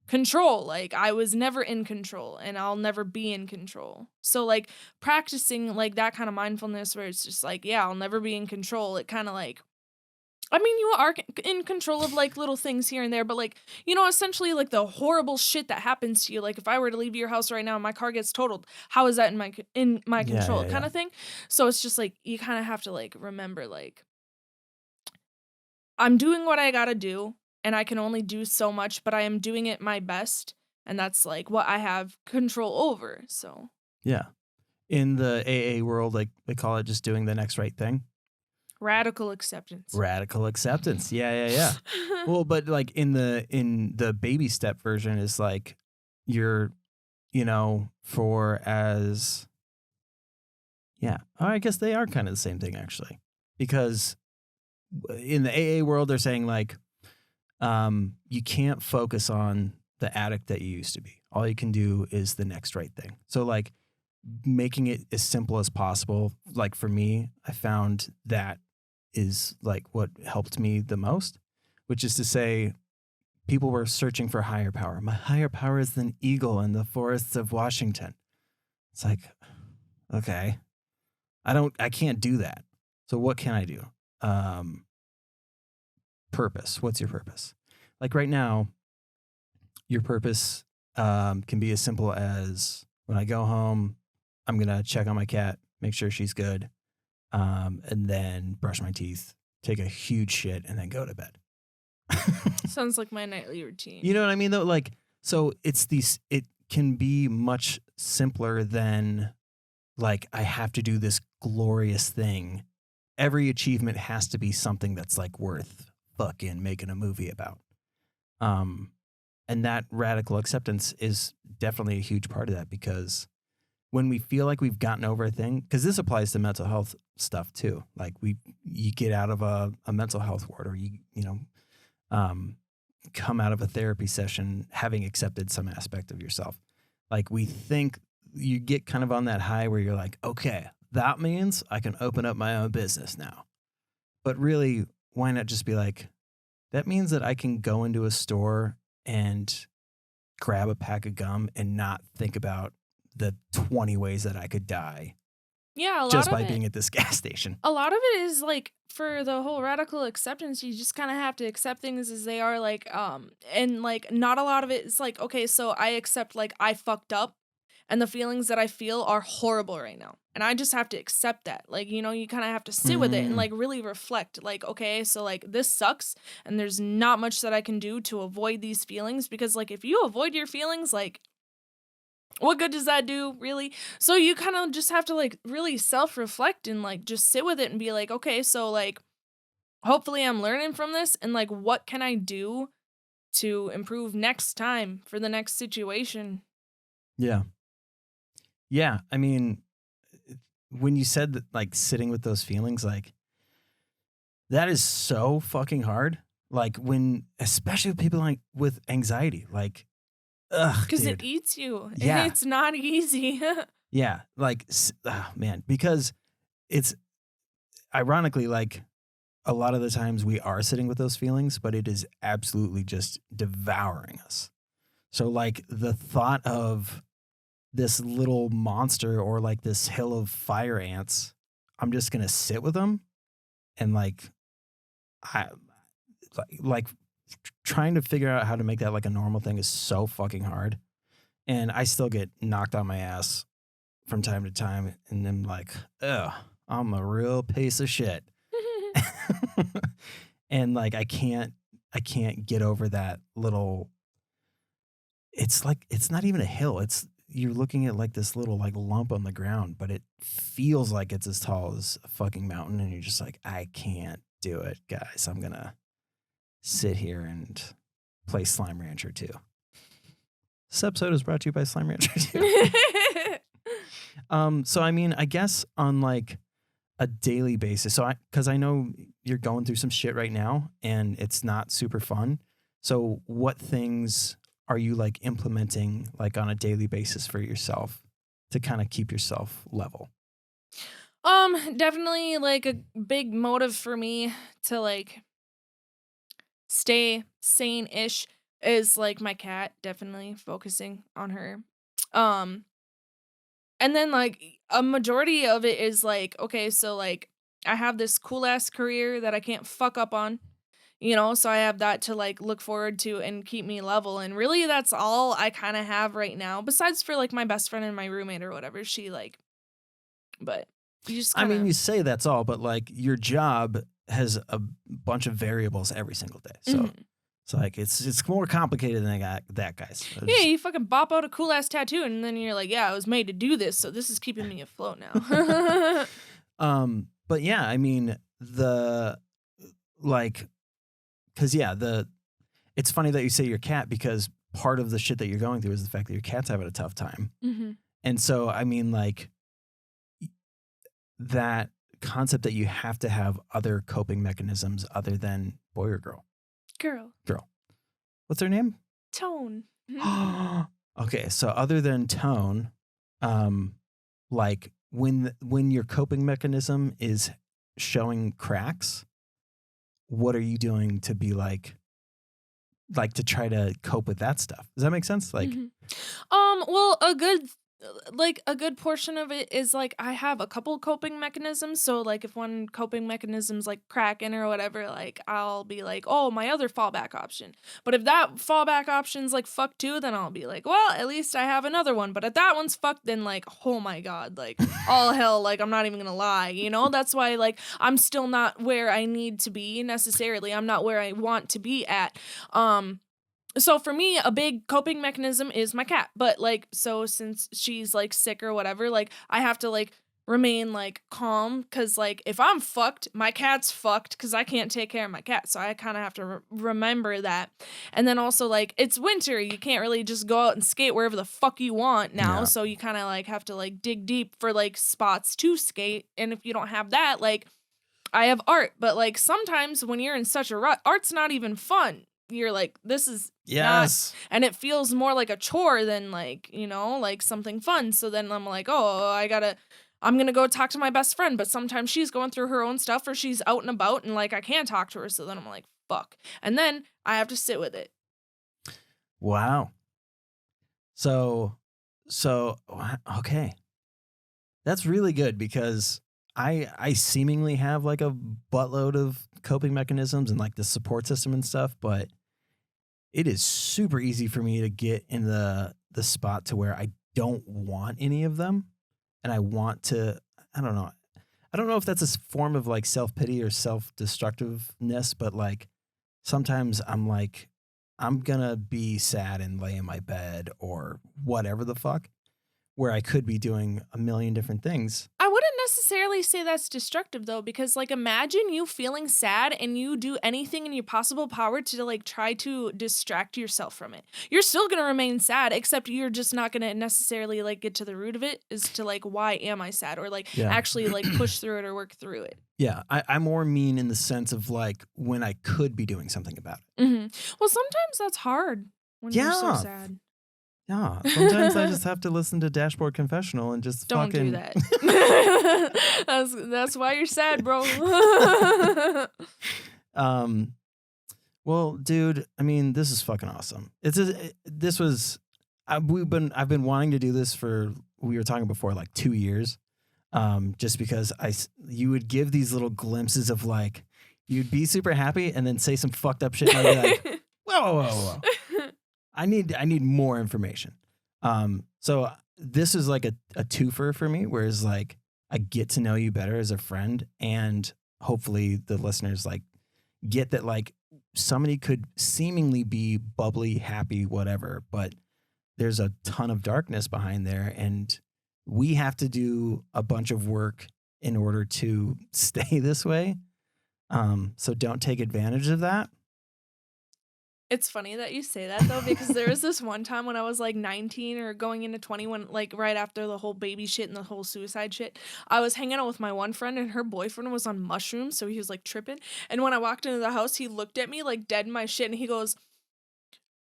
control. Like I was never in control and I'll never be in control. So like practicing like that kind of mindfulness where it's just like, yeah, I'll never be in control. It kind of like, I mean, you are in control of like little things here and there, but like, essentially like the horrible shit that happens to you. Like if I were to leave your house right now and my car gets totaled, how is that in my Yeah, control yeah, kind yeah. of thing? So it's just like you kind of have to like remember like I'm doing what I got to do and I can only do so much, but I am doing it my best, and that's like what I have control over. So, Yeah. In the AA world, like they call it just doing the next right thing. radical acceptance. Radical acceptance. Yeah. Well, but like in the baby step version is like you're, for as yeah. Oh, I guess they are kind of the same thing actually. Because in the AA world they're saying like You can't focus on the addict that you used to be. All you can do is the next right thing. So like making it as simple as possible. Like for me, I found that is like what helped me the most, which is to say, people were searching for higher power. My higher power is an eagle in the forests of Washington. It's like, okay, I can't do that. So what can I do? Purpose. What's your purpose? Like right now, your purpose can be as simple as when I go home, I'm going to check on my cat, make sure she's good, and then brush my teeth, take a huge shit, and then go to bed. Sounds like my nightly routine. You know what I mean, though? Like, so it can be much simpler than like, I have to do this glorious thing. Every achievement has to be something that's like worth fucking making a movie about. And that radical acceptance is definitely a huge part of that, because when we feel like we've gotten over a thing, because this applies to mental health stuff too. Like you get out of a mental health ward, or come out of a therapy session having accepted some aspect of yourself. Like we think you get kind of on that high where you're like, okay, that means I can open up my own business now. But really, why not just be like, that means that I can go into a store and grab a pack of gum and not think about the 20 ways that I could die Yeah, just by being at this gas station. a lot of it is like, for the whole radical acceptance, you just kind of have to accept things as they are, like, and like not a lot of it is like, okay, so I accept like I fucked up and the feelings that I feel are horrible right now. And I just have to accept that. Like, you know, you kind of have to sit with it and Mm, like really reflect, like, okay, so like this sucks and there's not much that I can do to avoid these feelings, because like if you avoid your feelings, like what good does that do, really? So you kind of just have to like really self-reflect and like just sit with it and be like, okay, so like hopefully I'm learning from this, and like what can I do to improve next time for the next situation? yeah. Yeah. I mean, when you said that, like sitting with those feelings, like that is so fucking hard. Like when, especially with people like with anxiety, like, ugh, Cuz it dude. eats you. Yeah. It's not easy. Yeah. Like, man, because it's ironically like a lot of the times we are sitting with those feelings, but it is absolutely just devouring us. So, like, the thought of this little monster or like this hill of fire ants, I'm just going to sit with them and I like trying to figure out how to make that like a normal thing is so fucking hard. And I still get knocked on my ass from time to time. And I'm like, ugh, I'm a real piece of shit. And like I can't get over that little, it's like it's not even a hill. It's you're looking at like this little like lump on the ground, but it feels like it's as tall as a fucking mountain, and you're just like, I can't do it, guys. I'm gonna sit here and play Slime Rancher 2. This episode is brought to you by Slime Rancher 2. So I mean, I guess on like a daily basis. So because I know you're going through some shit right now and it's not super fun. So what things are you like implementing like on a daily basis for yourself to kind of keep yourself level? Definitely like a big motive for me to like stay sane-ish is like my cat, definitely focusing on her. Um And then like a majority of it is like, okay, so like I have this cool ass career that I can't fuck up on, you know, so I have that to like look forward to and keep me level. And really that's all I kind of have right now, besides for like my best friend and my roommate or whatever. She like, but you just I kind mean, of you say that's all, but like your job has a bunch of variables every single day. So it's like it's more complicated than that, guys. yeah, you fucking bop out a cool ass tattoo and then you're like, yeah, I was made to do this, so this is keeping me afloat now. But yeah, I mean the like because yeah, it's funny that you say your cat, because part of the shit that you're going through is the fact that your cat's having a tough time. hmm And so, I mean, like that concept that you have to have other coping mechanisms other than boy or girl. Girl. Girl. What's her name? Tone. Okay, so other than tone, like when your coping mechanism is showing cracks, what are you doing to be like to try to cope with that stuff? Does that make sense? Like, Well, a good portion of it is like I have a couple coping mechanisms. So like if one coping mechanism's like cracking or whatever, like I'll be like, oh, my other fallback option. But if that fallback option's like fucked too, then I'll be like, well, at least I have another one. But if that one's fucked, then like, oh my God, like all hell, like I'm not even gonna lie, you know? That's why like I'm still not where I need to be necessarily. I'm not where I want to be at. So for me, a big coping mechanism is my cat. But like, so since she's like sick or whatever, like I have to like remain like calm because like if I'm fucked, my cat's fucked because I can't take care of my cat. So I kind of have to remember that. And then also like it's winter, you can't really just go out and skate wherever the fuck you want now. Yeah. So you kind of like have to like dig deep for like spots to skate. And if you don't have that, like I have art, but like sometimes when you're in such a rut, art's not even fun. You're like, this is yes. not, and it feels more like a chore than like, you know, like something fun. So then I'm like, oh, I'm gonna go talk to my best friend, but sometimes she's going through her own stuff or she's out and about and like I can't talk to her. So then I'm like, fuck. And then I have to sit with it. Wow. So okay. That's really good because I seemingly have like a buttload of coping mechanisms and like the support system and stuff, but it is super easy for me to get in the spot to where I don't want any of them. And I want to, I don't know. I don't know if that's a form of like self-pity or self-destructiveness, but like sometimes I'm like, I'm gonna be sad and lay in my bed or whatever the fuck, where I could be doing a million different things. I wouldn't necessarily say that's destructive though, because like imagine you feeling sad and you do anything in your possible power to like try to distract yourself from it. You're still gonna remain sad, except you're just not gonna necessarily like get to the root of it as to like why am I sad or like actually like push through it or work through it. Yeah, I more mean in the sense of like when I could be doing something about it. Well, sometimes that's hard when you're so sad. Yeah, sometimes I just have to listen to Dashboard Confessional and just Don't fucking do that. That's why you're sad, bro. Well, dude, I mean, this is fucking awesome. I've been wanting to do this for, we were talking before, like 2 years. Just because you would give these little glimpses of like, you'd be super happy and then say some fucked up shit and I'd be like, whoa. I need more information. So this is like a twofer for me, whereas like I get to know you better as a friend, and hopefully the listeners like get that like somebody could seemingly be bubbly, happy, whatever, but there's a ton of darkness behind there, and we have to do a bunch of work in order to stay this way. So don't take advantage of that. It's funny that you say that though, because there was this one time when I was like 19 or going into 20, when like right after the whole baby shit and the whole suicide shit, I was hanging out with my one friend and her boyfriend was on mushrooms, so he was like tripping. And when I walked into the house, he looked at me like dead in my shit and he goes,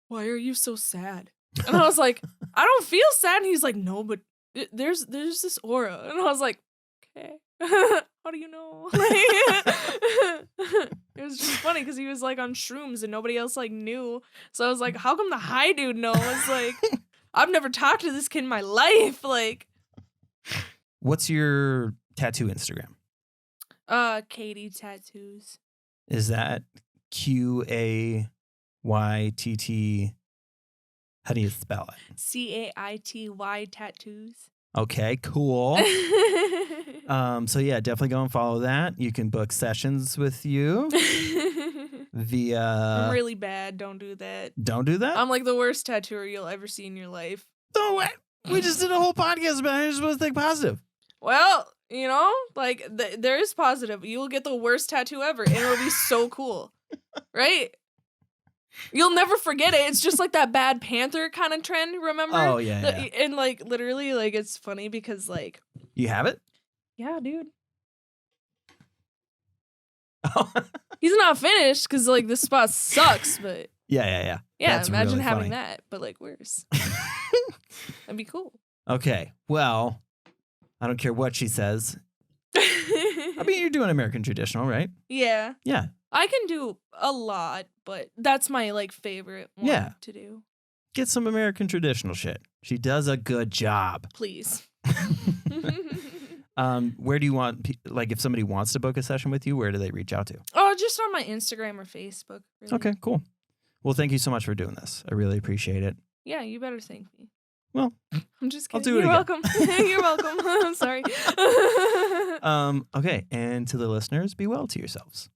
"Why are you so sad?" And I was like, "I don't feel sad." And he's like, "No, but there's this aura." And I was like, "Okay." How do you know? It was just funny because he was like on shrooms and nobody else like knew. So I was like, how come the high dude knows? Like, I've never talked to this kid in my life. Like, what's your tattoo Instagram? Caity Tattoos. Is that QAYTT? How do you spell it? CAITY Tattoos. Okay, cool. So yeah, definitely go and follow that. You can book sessions with you via. I'm really bad. Don't do that. Don't do that? I'm like the worst tattooer you'll ever see in your life. No way. We just did a whole podcast about it. You're supposed to think positive. Well, you know, like there is positive. You will get the worst tattoo ever, and it'll be so cool, right? You'll never forget it. It's just like that bad Panther kind of trend, remember? Oh, yeah. And like literally, like it's funny because like. You have it? Yeah, dude. Oh. He's He's not finished because like the spot sucks, but Yeah. yeah, That's imagine really having funny. that, but like worse. That'd be cool. Okay. Well, I don't care what she says. I mean, you're doing American traditional, right? Yeah. Yeah. I can do a lot, but that's my like favorite one to do. Get some American traditional shit. She does a good job. Please. Where do you want, like, if somebody wants to book a session with you, where do they reach out to? Oh, just on my Instagram or Facebook. Really. Okay, cool. Well, thank you so much for doing this. I really appreciate it. Yeah, you better thank me. Well, I'm just I'll kidding. do it You're again. welcome. You're welcome. I'm sorry. Okay, and to the listeners, be well to yourselves.